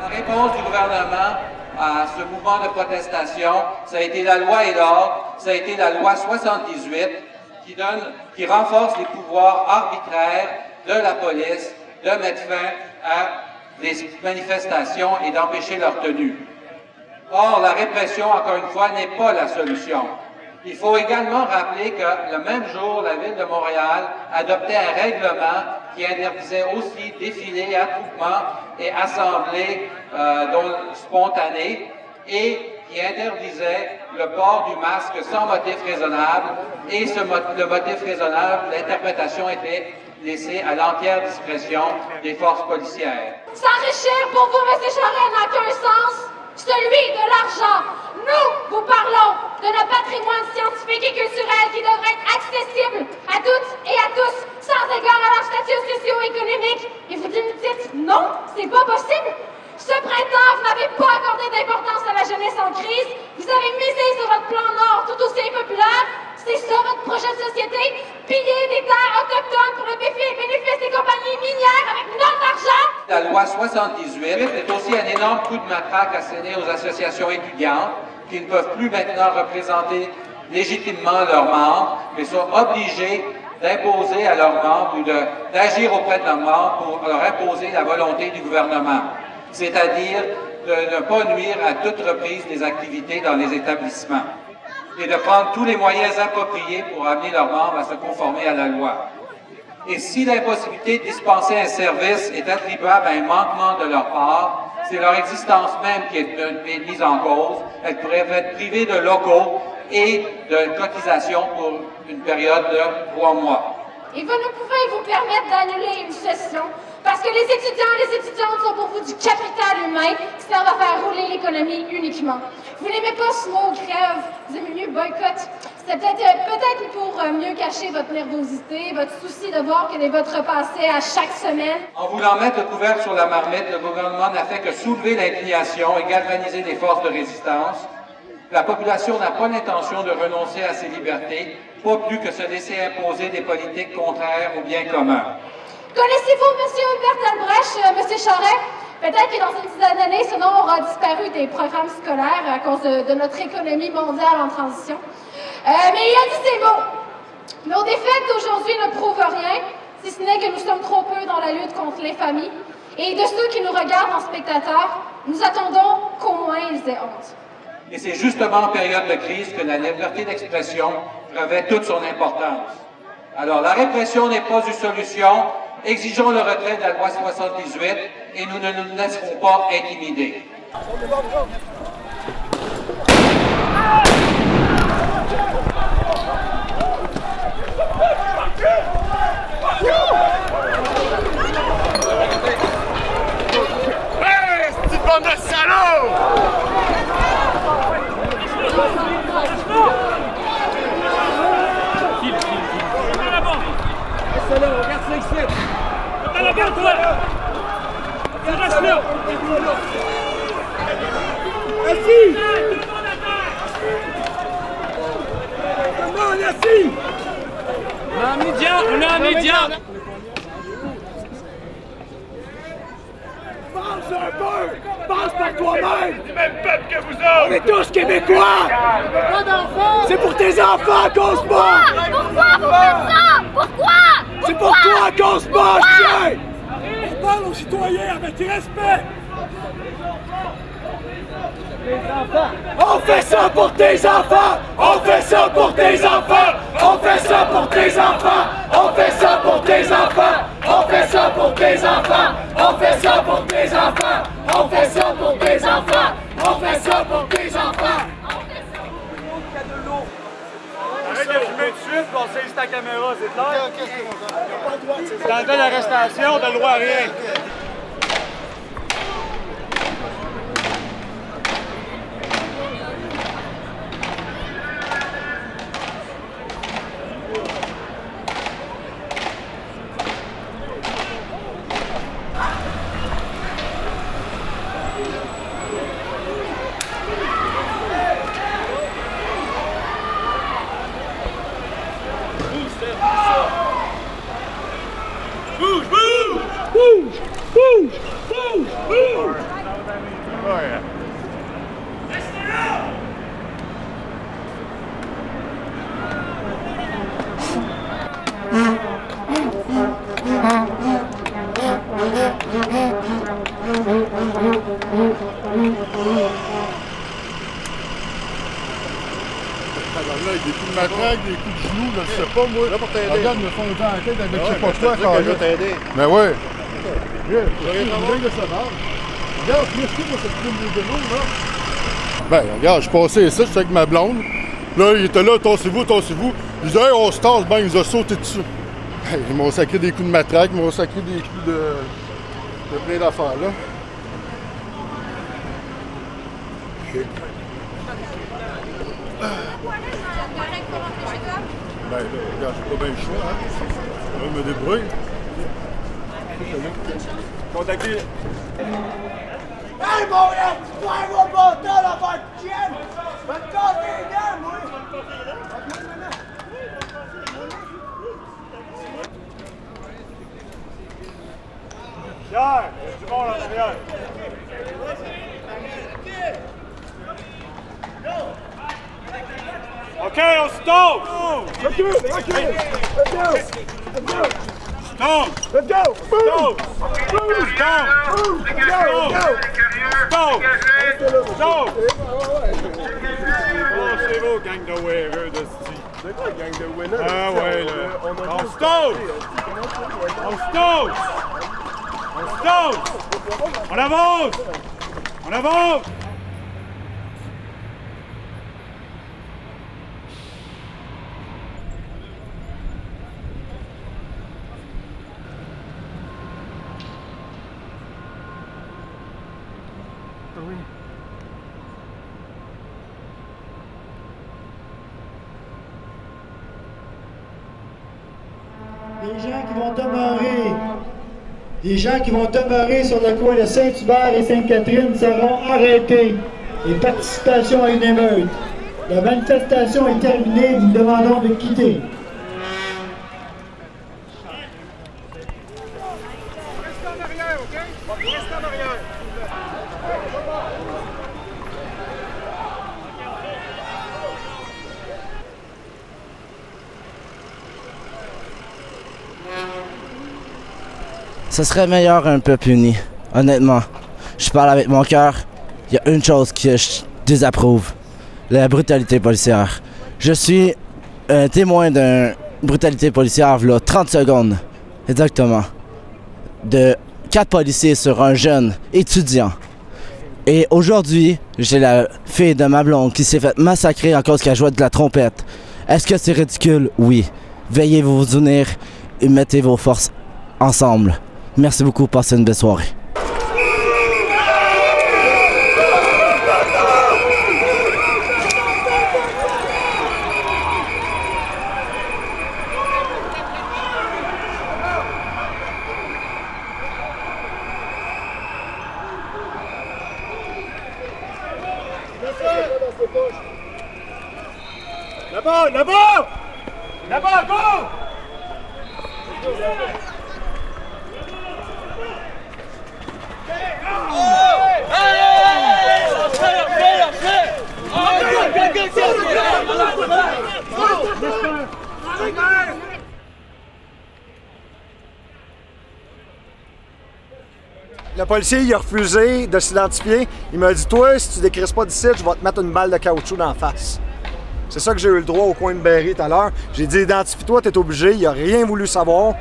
La réponse du gouvernement à ce mouvement de protestation, ça a été la loi et l'ordre, ça a été la loi 78 qui renforce les pouvoirs arbitraires de la police de mettre fin à des manifestations et d'empêcher leur tenue. Or, la répression, encore une fois, n'est pas la solution. Il faut également rappeler que le même jour, la Ville de Montréal adoptait un règlement qui interdisait aussi défilés, attroupements et assemblées spontanées et qui interdisait le port du masque sans motif raisonnable. Et le motif raisonnable, l'interprétation était laissée à l'entière discrétion des forces policières. S'enrichir pour vous, M. Charest, n'a qu'un sens, celui de l'argent. Nous, vous parlons de notre patrimoine scientifique et culturel qui devrait être accessible à toutes et à tous, sans égard à leur statut socio-économique. Et vous dites non, c'est pas possible. Ce printemps, vous n'avez pas accordé d'importance à la jeunesse en crise. Vous avez misé sur votre plan Nord tout aussi impopulaire. C'est ça votre projet de société? Piller des terres autochtones pour le bénéfice des compagnies minières avec notre argent? La loi 78 est aussi un énorme coup de matraque asséné aux associations étudiantes qui ne peuvent plus maintenant représenter légitimement leurs membres, mais sont obligés d'imposer à leurs membres ou d'agir auprès de leurs membres pour leur imposer la volonté du gouvernement, c'est-à-dire de ne pas nuire à toute reprise des activités dans les établissements et de prendre tous les moyens appropriés pour amener leurs membres à se conformer à la loi. Et si l'impossibilité de dispenser un service est attribuable à un manquement de leur part, c'est leur existence même qui est mise en cause. Elles pourraient être privées de locaux et de cotisations pour une période de 3 mois. Et vous ne pouvez vous permettre d'annuler une session parce que les étudiants et les étudiantes sont pour vous du capital humain qui servent à faire rouler l'économie uniquement. Vous n'aimez pas ce mot grève, vous aimez mieux boycott. C'est peut-être pour mieux cacher votre nervosité, votre souci de voir quel est votre passé à chaque semaine. En voulant mettre le couvercle sur la marmite, le gouvernement n'a fait que soulever l'indignation et galvaniser les forces de résistance. La population n'a pas l'intention de renoncer à ses libertés, pas plus que se laisser imposer des politiques contraires au bien commun. Connaissez-vous M. Bertolt Brecht, M. Charest? Peut-être que dans une dizaine d'années, ce nom aura disparu des programmes scolaires à cause de notre économie mondiale en transition. Mais il a dit ces mots. Nos défaites d'aujourd'hui ne prouvent rien, si ce n'est que nous sommes trop peu dans la lutte contre l'infamie. Et de ceux qui nous regardent en spectateurs, nous attendons qu'au moins ils aient honte. Et c'est justement en période de crise que la liberté d'expression revêt toute son importance. Alors, la répression n'est pas une solution. Exigeons le retrait de la loi 78 et nous ne nous laisserons pas intimider. Hey, petite bande de salauds! Regarde ça ici! T'as la barre, toi! Tu restes là! Assis! Comment on est assis? On est en média! On est en média! Pense un peu! Pense par toi-même! C'est le même peuple que vous autres! On est tous Québécois! C'est pour tes enfants qu'on se bat! Pourquoi vous faites ça? Pourquoi? C'est pour toi qu'on se bat, chien! On parle aux citoyens avec respect! On fait ça pour tes enfants! On fait ça pour tes enfants! On fait ça pour tes enfants! On fait ça pour tes enfants! On fait ça pour tes enfants! On fait ça pour tes enfants! On fait ça pour tes enfants! On fait ça pour tes enfants! Arrête de fumer tout de suite, on saisit ta caméra, c'est clair? C'est en cas d'arrestation, t'as le droit à rien. là, avec des coups de matraque, des coups de genoux, là, je sais pas, moi. Là pour t'aider. Regarde, me font dans la tête avec je sais pas je quoi, te dis que je vais t'aider. Mais ouais. Regarde, de savoir. Regarde, moi, cette plume de genoux, là. Ben, regarde, je passais ça, j'étais avec ma blonde. Là, il était là, tassez-vous, tassez-vous. Je disais, hey, on se tasse, ben, ils nous ont sauté dessus. Hey, ils m'ont sacré des coups de matraque, ils m'ont sacré des coups de plein d'affaires, là. Okay. Ben là, regarde, j'ai pas bien le choix, hein. Je vais me débrouiller. Contactez. Hey, mon gars, tu dois avoir mon temps dans votre chienne! Va te casser les dents, moi! Pierre, il y a du monde en arrière. OK, on se tombe! Recule, recule! Let's go! Let's go! Stop! Let's go! Move! Move! Stop! Move! Let's go! Stop! Stop! Oh, c'est beau, gang de wearers de style. C'est quoi, gang de winners? Ah ouais, là. On se tombe! On se tombe! On se tombe! On avance! On avance! Oui. Les gens qui vont demeurer sur le coin de Saint-Hubert et Sainte-Catherine seront arrêtés. Et participation à une émeute. La manifestation est terminée, nous demandons de quitter. Reste en arrière, OK? Reste en arrière. Ce serait meilleur un peuple uni, honnêtement. Je parle avec mon cœur. Il y a une chose que je désapprouve, la brutalité policière. Je suis un témoin d'une brutalité policière, là, 30 secondes, exactement, de 4 policiers sur un jeune étudiant. Et aujourd'hui, j'ai la fille de ma blonde qui s'est fait massacrer à cause qu'elle jouait de la trompette. Est-ce que c'est ridicule? Oui. Veillez vous unir et mettez vos forces ensemble. Merci beaucoup, passez une belle soirée. Là-bas, là-bas! Là-bas, go! Le policier, il a refusé de s'identifier. Il m'a dit, toi, si tu décrisses pas d'ici, je vais te mettre une balle de caoutchouc dans la face. C'est ça que j'ai eu le droit au coin de Berry tout à l'heure. J'ai dit, identifie-toi, t'es obligé. Il a rien voulu savoir.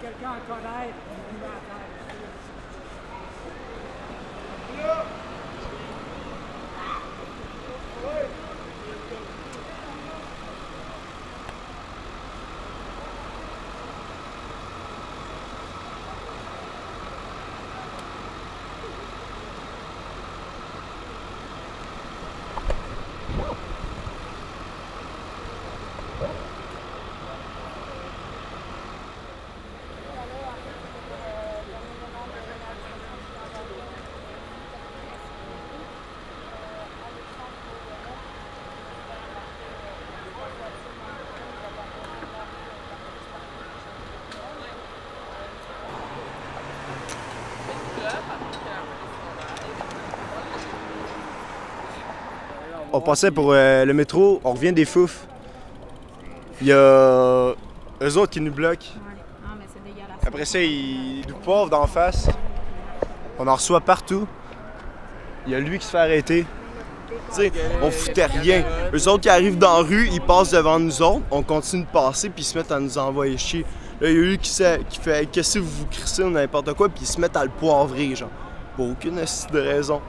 quelqu'un à connaître, il va On passait pour le métro, on revient des Fouf. Il y a eux autres qui nous bloquent. Après ça, ils nous poivent d'en face. On en reçoit partout. Il y a lui qui se fait arrêter. T'sais, on foutait rien. Eux autres qui arrivent dans la rue, ils passent devant nous autres, on continue de passer, puis ils se mettent à nous envoyer chier. Là, il y a lui qui fait « Qu'est-ce que vous vous crissez ou n'importe quoi », puis ils se mettent à le poivrer, genre. Pour aucune de raison.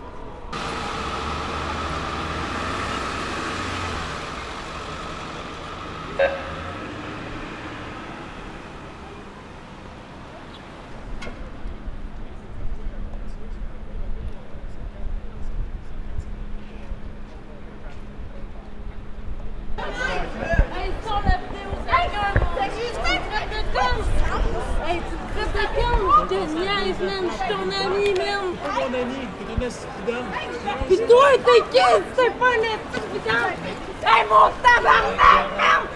Pis toi, t'es qui? C'est pas les petits vidanges! Hey, mon tabarnak, merde!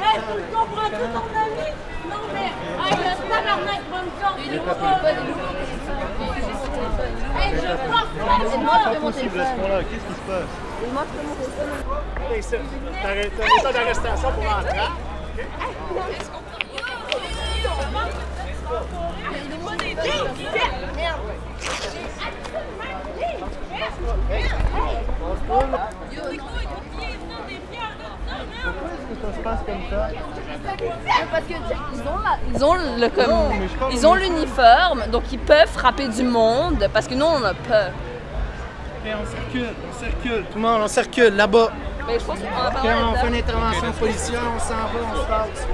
Hey, tu me comprends-tu, ton ami? Non, mais, hey, le tabarnak va me sortir. Hey, je pense Pas possible à ce point-là. Qu'est-ce qui se passe? Il montre mon téléphone. T'as un état d'arrestation pour rentrer. Ça se passe comme ça? Parce que ils ont l'uniforme, donc ils peuvent frapper du monde, parce que nous on a peur. Ok, on circule, tout le monde, on circule là-bas. Mais je pense qu'on on fait une intervention policière, on s'en va, on se passe.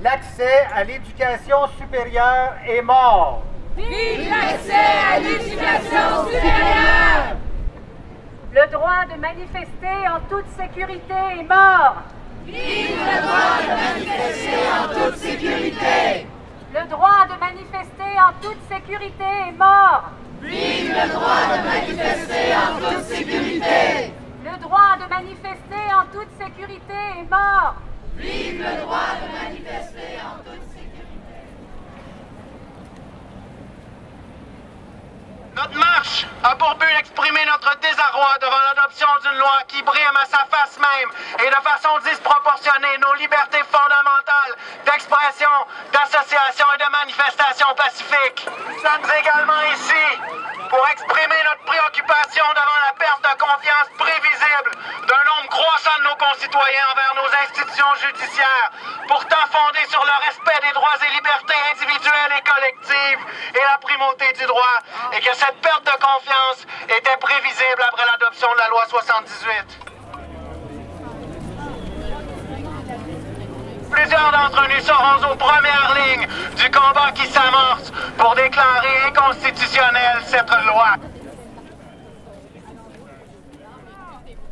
L'accès à l'éducation supérieure est mort. Vive l'accès à l'éducation supérieure! Le droit de manifester en toute sécurité est mort. Vive le droit de manifester en toute sécurité! Le droit de manifester en toute sécurité est mort! Vive le droit de manifester en toute sécurité! Le droit de manifester en toute sécurité est mort! Vive le droit de manifester en toute sécurité! Notre marche a pour but d'exprimer notre désarroi devant l'adoption d'une loi qui brime à sa face même et de façon disproportionnée nos libertés fondamentales d'expression, d'association et de manifestation pacifique. Nous sommes également ici pour exprimer notre préoccupation devant la perte de confiance prévisible d'un nombre croissant de nos concitoyens envers nos institutions judiciaires, pourtant fondées sur le respect des droits et libertés individuelles et collectives et la primauté du droit, et que cette perte de confiance était prévisible après l'adoption de la loi 78. Plusieurs d'entre nous seront aux premières lignes du combat qui s'amorce pour déclarer inconstitutionnelle cette loi.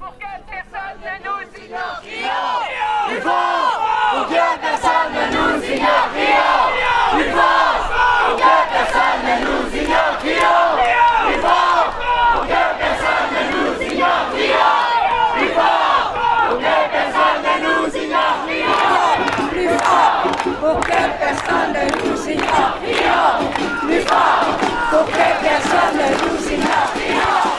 Pour que personne ne nous ignore, crions! Plus fort! Pour que personne ne nous ignore, crions! Plus fort! Pour que personne ne nous ignore, crions! Plus fort! Pour que personne ne nous ignore, crions! Plus fort! Pour que personne ne nous ignore, crions! Plus fort! Pour que personne ne nous ignore, crions! Plus fort! Pour que personne ne nous ignore, crions!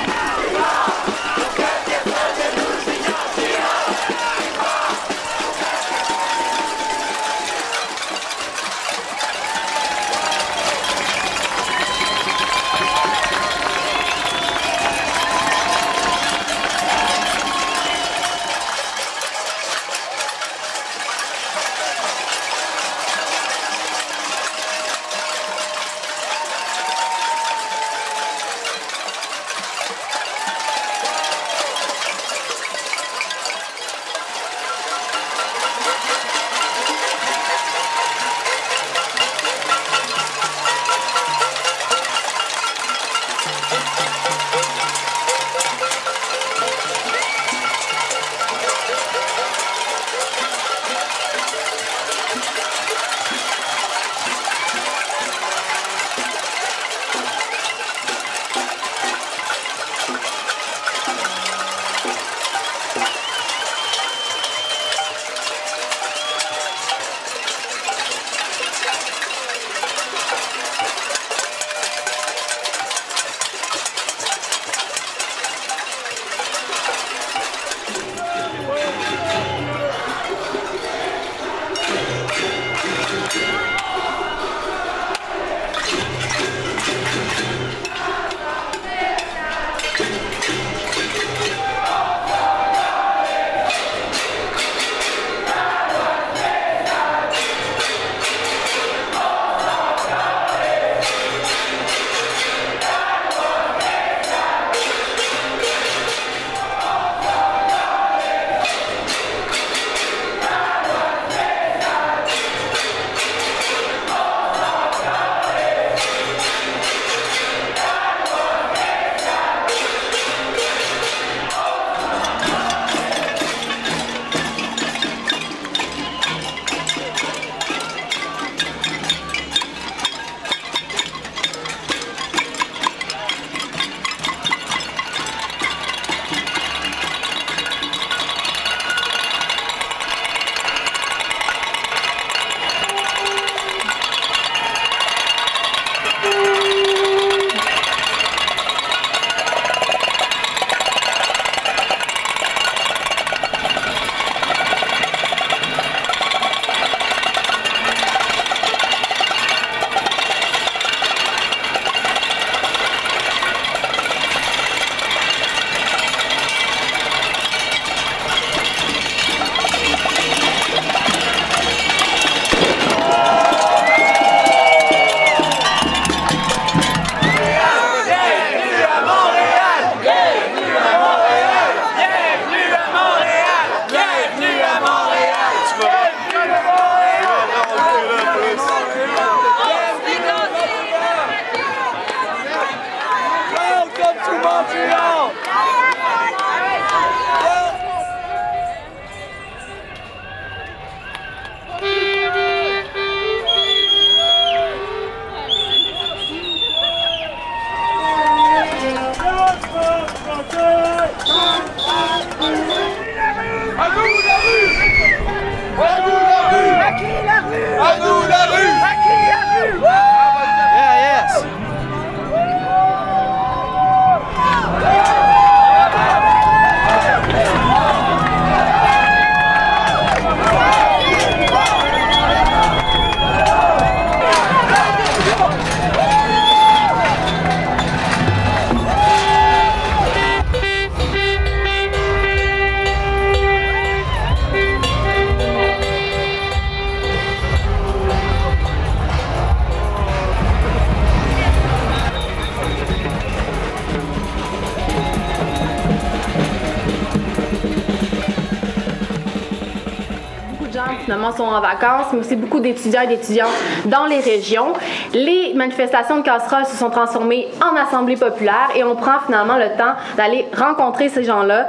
finalement sont en vacances, mais aussi beaucoup d'étudiants et d'étudiantes dans les régions. Les manifestations de casseroles se sont transformées en assemblées populaires et on prend finalement le temps d'aller rencontrer ces gens-là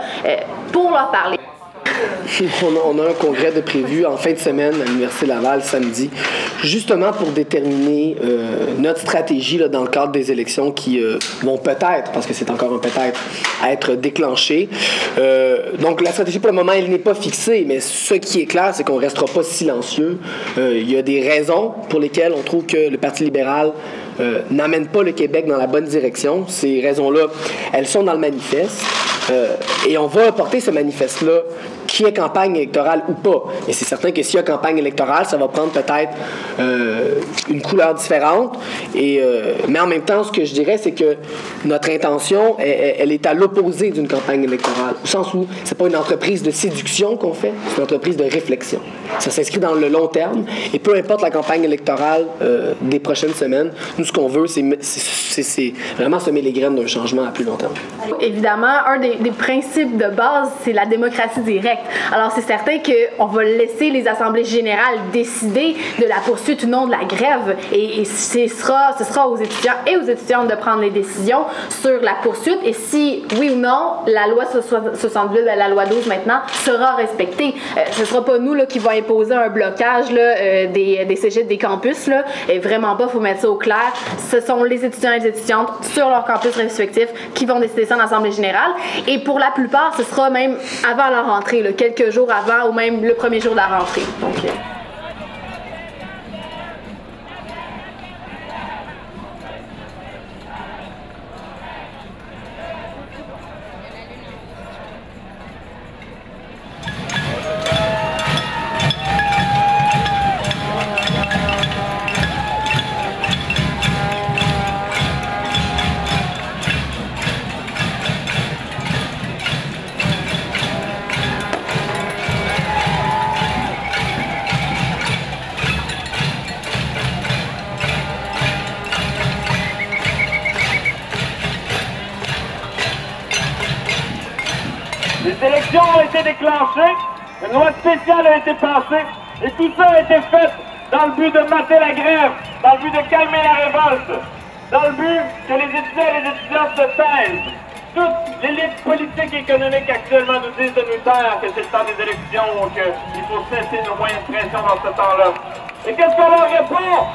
pour leur parler. On a un congrès de prévu en fin de semaine à l'Université Laval samedi, justement pour déterminer notre stratégie là, dans le cadre des élections qui vont peut-être, parce que c'est encore un peut-être, être déclenchées. Donc la stratégie pour le moment, elle n'est pas fixée, mais ce qui est clair, c'est qu'on ne restera pas silencieux. Il y a des raisons pour lesquelles on trouve que le Parti libéral n'amène pas le Québec dans la bonne direction. Ces raisons-là, elles sont dans le manifeste. Et on va porter ce manifeste-là, qui est campagne électorale ou pas. Et c'est certain que s'il y a campagne électorale, ça va prendre peut-être une couleur différente. Mais en même temps, ce que je dirais, c'est que notre intention, elle est à l'opposé d'une campagne électorale. Au sens où c'est pas une entreprise de séduction qu'on fait, c'est une entreprise de réflexion. Ça s'inscrit dans le long terme. Et peu importe la campagne électorale des prochaines semaines, nous, ce qu'on veut, c'est vraiment semer les graines d'un changement à plus long terme. Évidemment, un des principes de base, c'est la démocratie directe. Alors, c'est certain qu'on va laisser les assemblées générales décider de la poursuite ou non de la grève. Et ce sera aux étudiants et aux étudiantes de prendre les décisions sur la poursuite. Et si, oui ou non, la loi 68, la loi 12 maintenant, sera respectée. Ce ne sera pas nous là, qui va imposer un blocage là, des cégeps, des campus. Là, et vraiment pas, il faut mettre ça au clair. Ce sont les étudiants et les étudiantes sur leur campus respectif qui vont décider ça en assemblée générale. Et pour la plupart, ce sera même avant la rentrée, là, quelques jours avant ou même le premier jour de la rentrée. Donc, Les élections ont été déclenchées, une loi spéciale a été passée, et tout ça a été fait dans le but de mater la grève, dans le but de calmer la révolte, dans le but que les étudiants et les étudiantes se taisent. Toute l'élite politique et économique actuellement nous disent de nous taire que c'est le temps des élections ou qu'il faut cesser nos moyens de pression dans ce temps-là. Et qu'est-ce qu'on leur répond?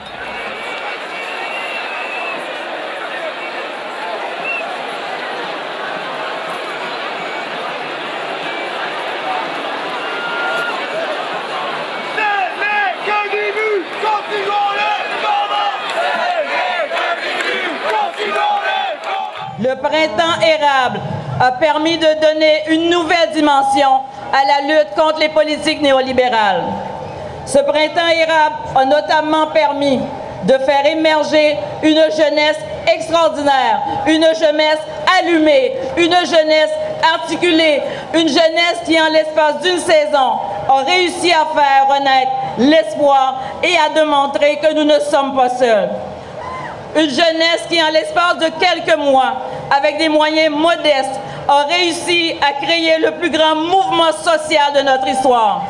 Le printemps érable a permis de donner une nouvelle dimension à la lutte contre les politiques néolibérales. Ce printemps érable a notamment permis de faire émerger une jeunesse extraordinaire, une jeunesse allumée, une jeunesse articulée, une jeunesse qui, en l'espace d'une saison, a réussi à faire renaître l'espoir et à démontrer que nous ne sommes pas seuls. Une jeunesse qui, en l'espace de quelques mois, avec des moyens modestes, a réussi à créer le plus grand mouvement social de notre histoire.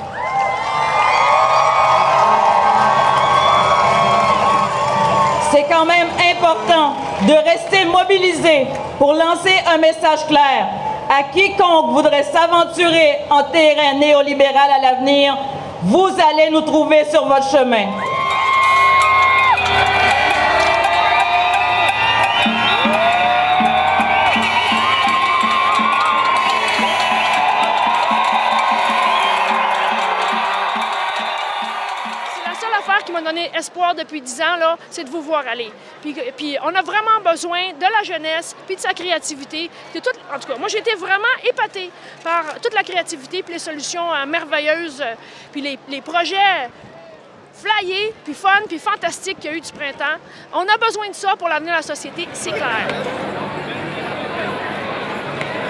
C'est quand même important de rester mobilisé pour lancer un message clair à quiconque voudrait s'aventurer en terrain néolibéral à l'avenir. Vous allez nous trouver sur votre chemin. Qui m'a donné espoir depuis 10 ans, là, c'est de vous voir aller. Puis on a vraiment besoin de la jeunesse, puis de sa créativité. En tout cas, moi, j'ai été vraiment épatée par toute la créativité, puis les solutions merveilleuses, puis les projets flyés, puis fun, puis fantastiques qu'il y a eu du printemps. On a besoin de ça pour l'avenir de la société, c'est clair.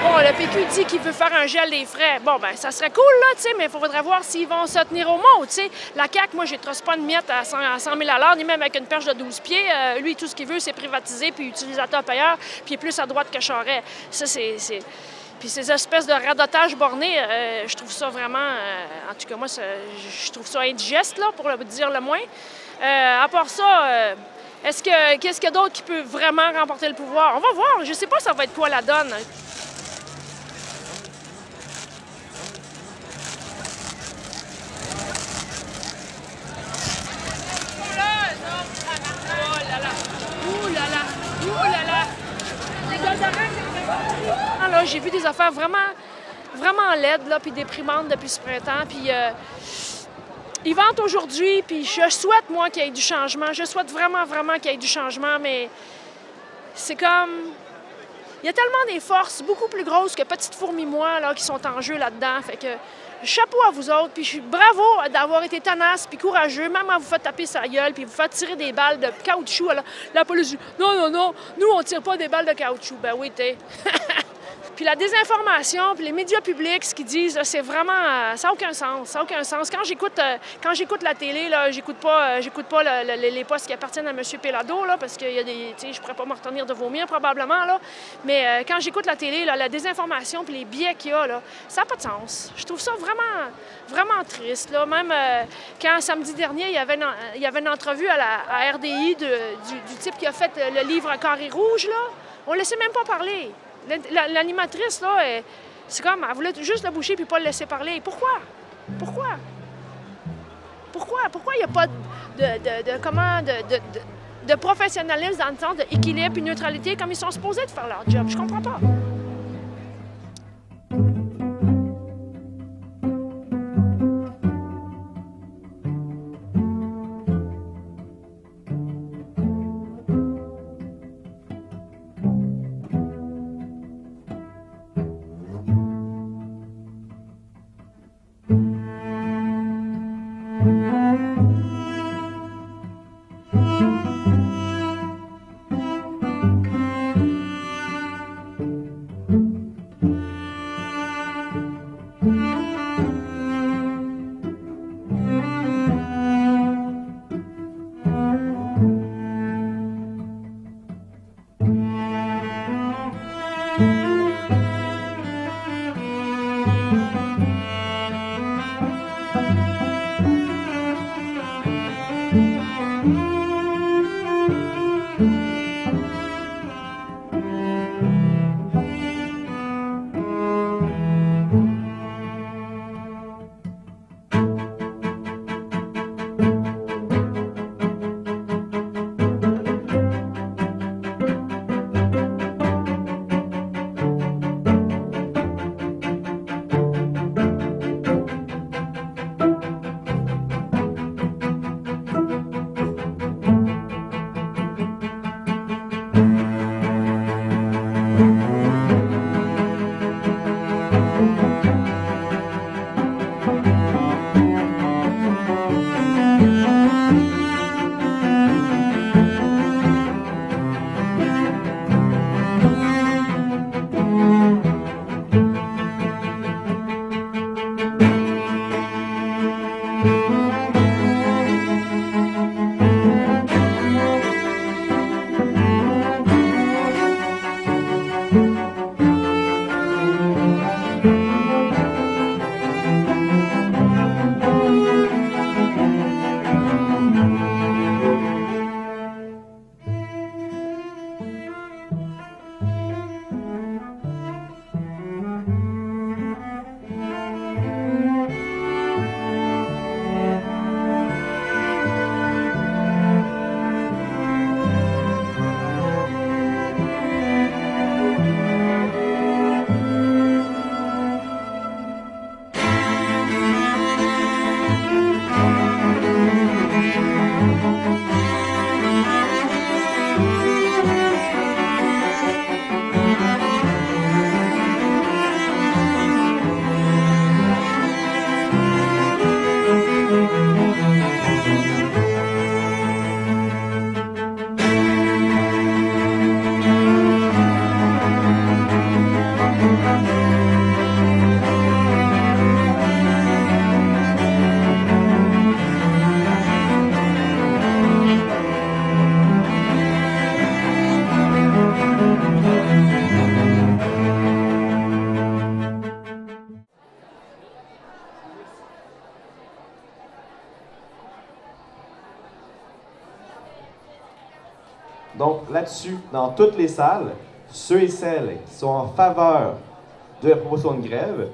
Bon, le PQ dit qu'il veut faire un gel des frais. Bon, ben ça serait cool, là, tu sais, mais il faudrait voir s'ils vont se tenir au mot, tu sais. La CAQ, moi, je ne trosse pas une miette à 100 000 $, ni même avec une perche de 12 pieds. Lui, tout ce qu'il veut, c'est privatiser, puis utilisateur-payeur, puis il est plus à droite que Charest. Ça, c'est... Puis ces espèces de radotage borné, je trouve ça vraiment, en tout cas moi, je trouve ça indigeste, là, pour le dire le moins. À part ça, qu'est-ce qu'il y a d'autre qui peut vraiment remporter le pouvoir? On va voir, je sais pas ça va être quoi la donne. J'ai vu des affaires vraiment laides, là, puis déprimantes depuis ce printemps. Puis ils vantent aujourd'hui, puis je souhaite, moi, qu'il y ait du changement. Je souhaite vraiment qu'il y ait du changement, mais c'est comme... Il y a tellement des forces beaucoup plus grosses que petites fourmis moi là, qui sont en jeu là-dedans. Fait que chapeau à vous autres, puis bravo d'avoir été tenace puis courageux, même à vous faire taper sa gueule, puis vous faire tirer des balles de caoutchouc. La police dit « Non, nous, on tire pas des balles de caoutchouc. » Ben oui, t'es... Puis la désinformation, puis les médias publics, ce qu'ils disent, c'est vraiment... ça n'a aucun sens, ça n'a aucun sens. Quand j'écoute la télé, là, j'écoute pas les postes qui appartiennent à M. Pellado, là, parce que y a des, je pourrais pas me retenir de vomir, probablement, là. Mais quand j'écoute la télé, là, la désinformation puis les biais qu'il y a, là, ça n'a pas de sens. Je trouve ça vraiment triste, là. Même quand, samedi dernier, il y avait une entrevue à RDI du type qui a fait le livre Carré rouge, là, on ne laissait même pas parler. L'animatrice, là, c'est comme, elle voulait juste le boucher puis pas le laisser parler. Pourquoi il n'y a pas de professionnalisme dans le sens d'équilibre et neutralité comme ils sont supposés de faire leur job? Je comprends pas. là-dessus dans toutes les salles. Ceux et celles qui sont en faveur de la proposition de grève,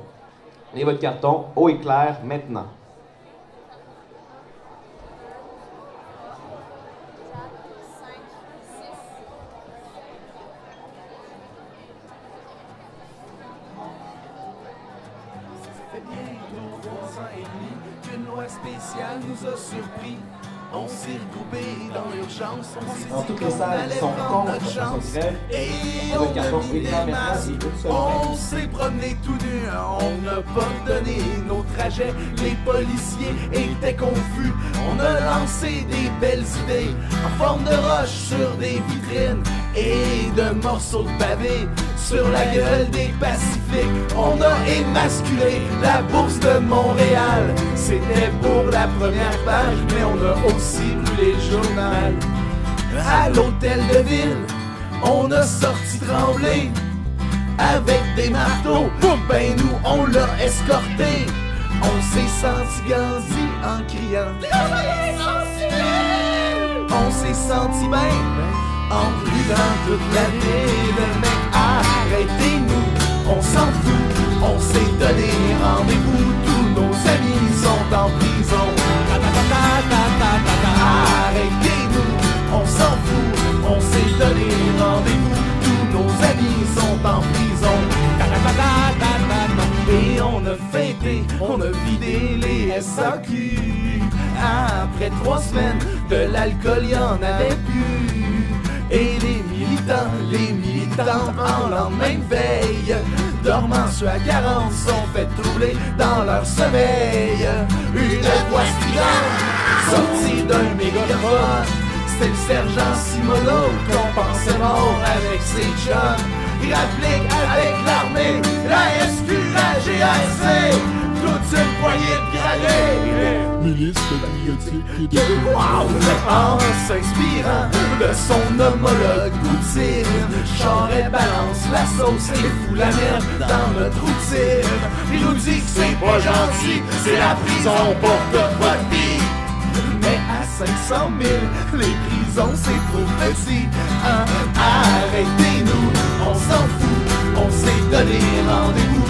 et votre carton haut et clair maintenant. Qu'une loi spéciale nous a surpris. On s'est regroupé dans l'urgence. Dans toutes les salles qui sont contre la proposition de grève, et votre carton haut et clair maintenant. On s'est promené tout nu, on n'a pas donné nos trajets. Les policiers étaient confus. On a lancé des belles idées en forme de roche sur des vitrines et de morceaux de pavé sur la gueule des Pacifiques. On a émasculé la bourse de Montréal. C'était pour la première page, mais on a aussi brûlé le journal. À l'hôtel de ville, on a sorti Tremblay avec des marteaux. Ben nous, on l'a escorté. On s'est senti gandi en criant. On s'est senti bien en brûlant toute la ville. Mais arrêtez-nous, on s'en fout. On s'est donné rendez-vous. Tous nos amis sont en prison. Arrêtez-nous, on s'en fout. On s'est donné rendez-vous. Tous nos amis sont en prison. Et on a fêté, on a vidé les SAQ. Après 3 semaines, de l'alcool y'en avait plus. Et les militants en lendemain de veille, dormant sur la 40, sont fait troubler dans leur sommeil. Une voix stridente sortie d'un mégaphone, c'était le sergent Simoneau qu'on pensait mort avec ses chums. Il applique avec l'armée, la SQ, la GRC, toute une poignée de gradés. Milice patriotique de En s'inspirant de son homologue Poutine, Charest balance la sauce et fout la merde dans notre routine. Il nous dit que c'est pas gentil, c'est la prison pour toute votre vie. Mais à 500 000, les prisons c'est trop petit. Arrêtez-nous, on s'en fout, on s'est donné rendez-vous.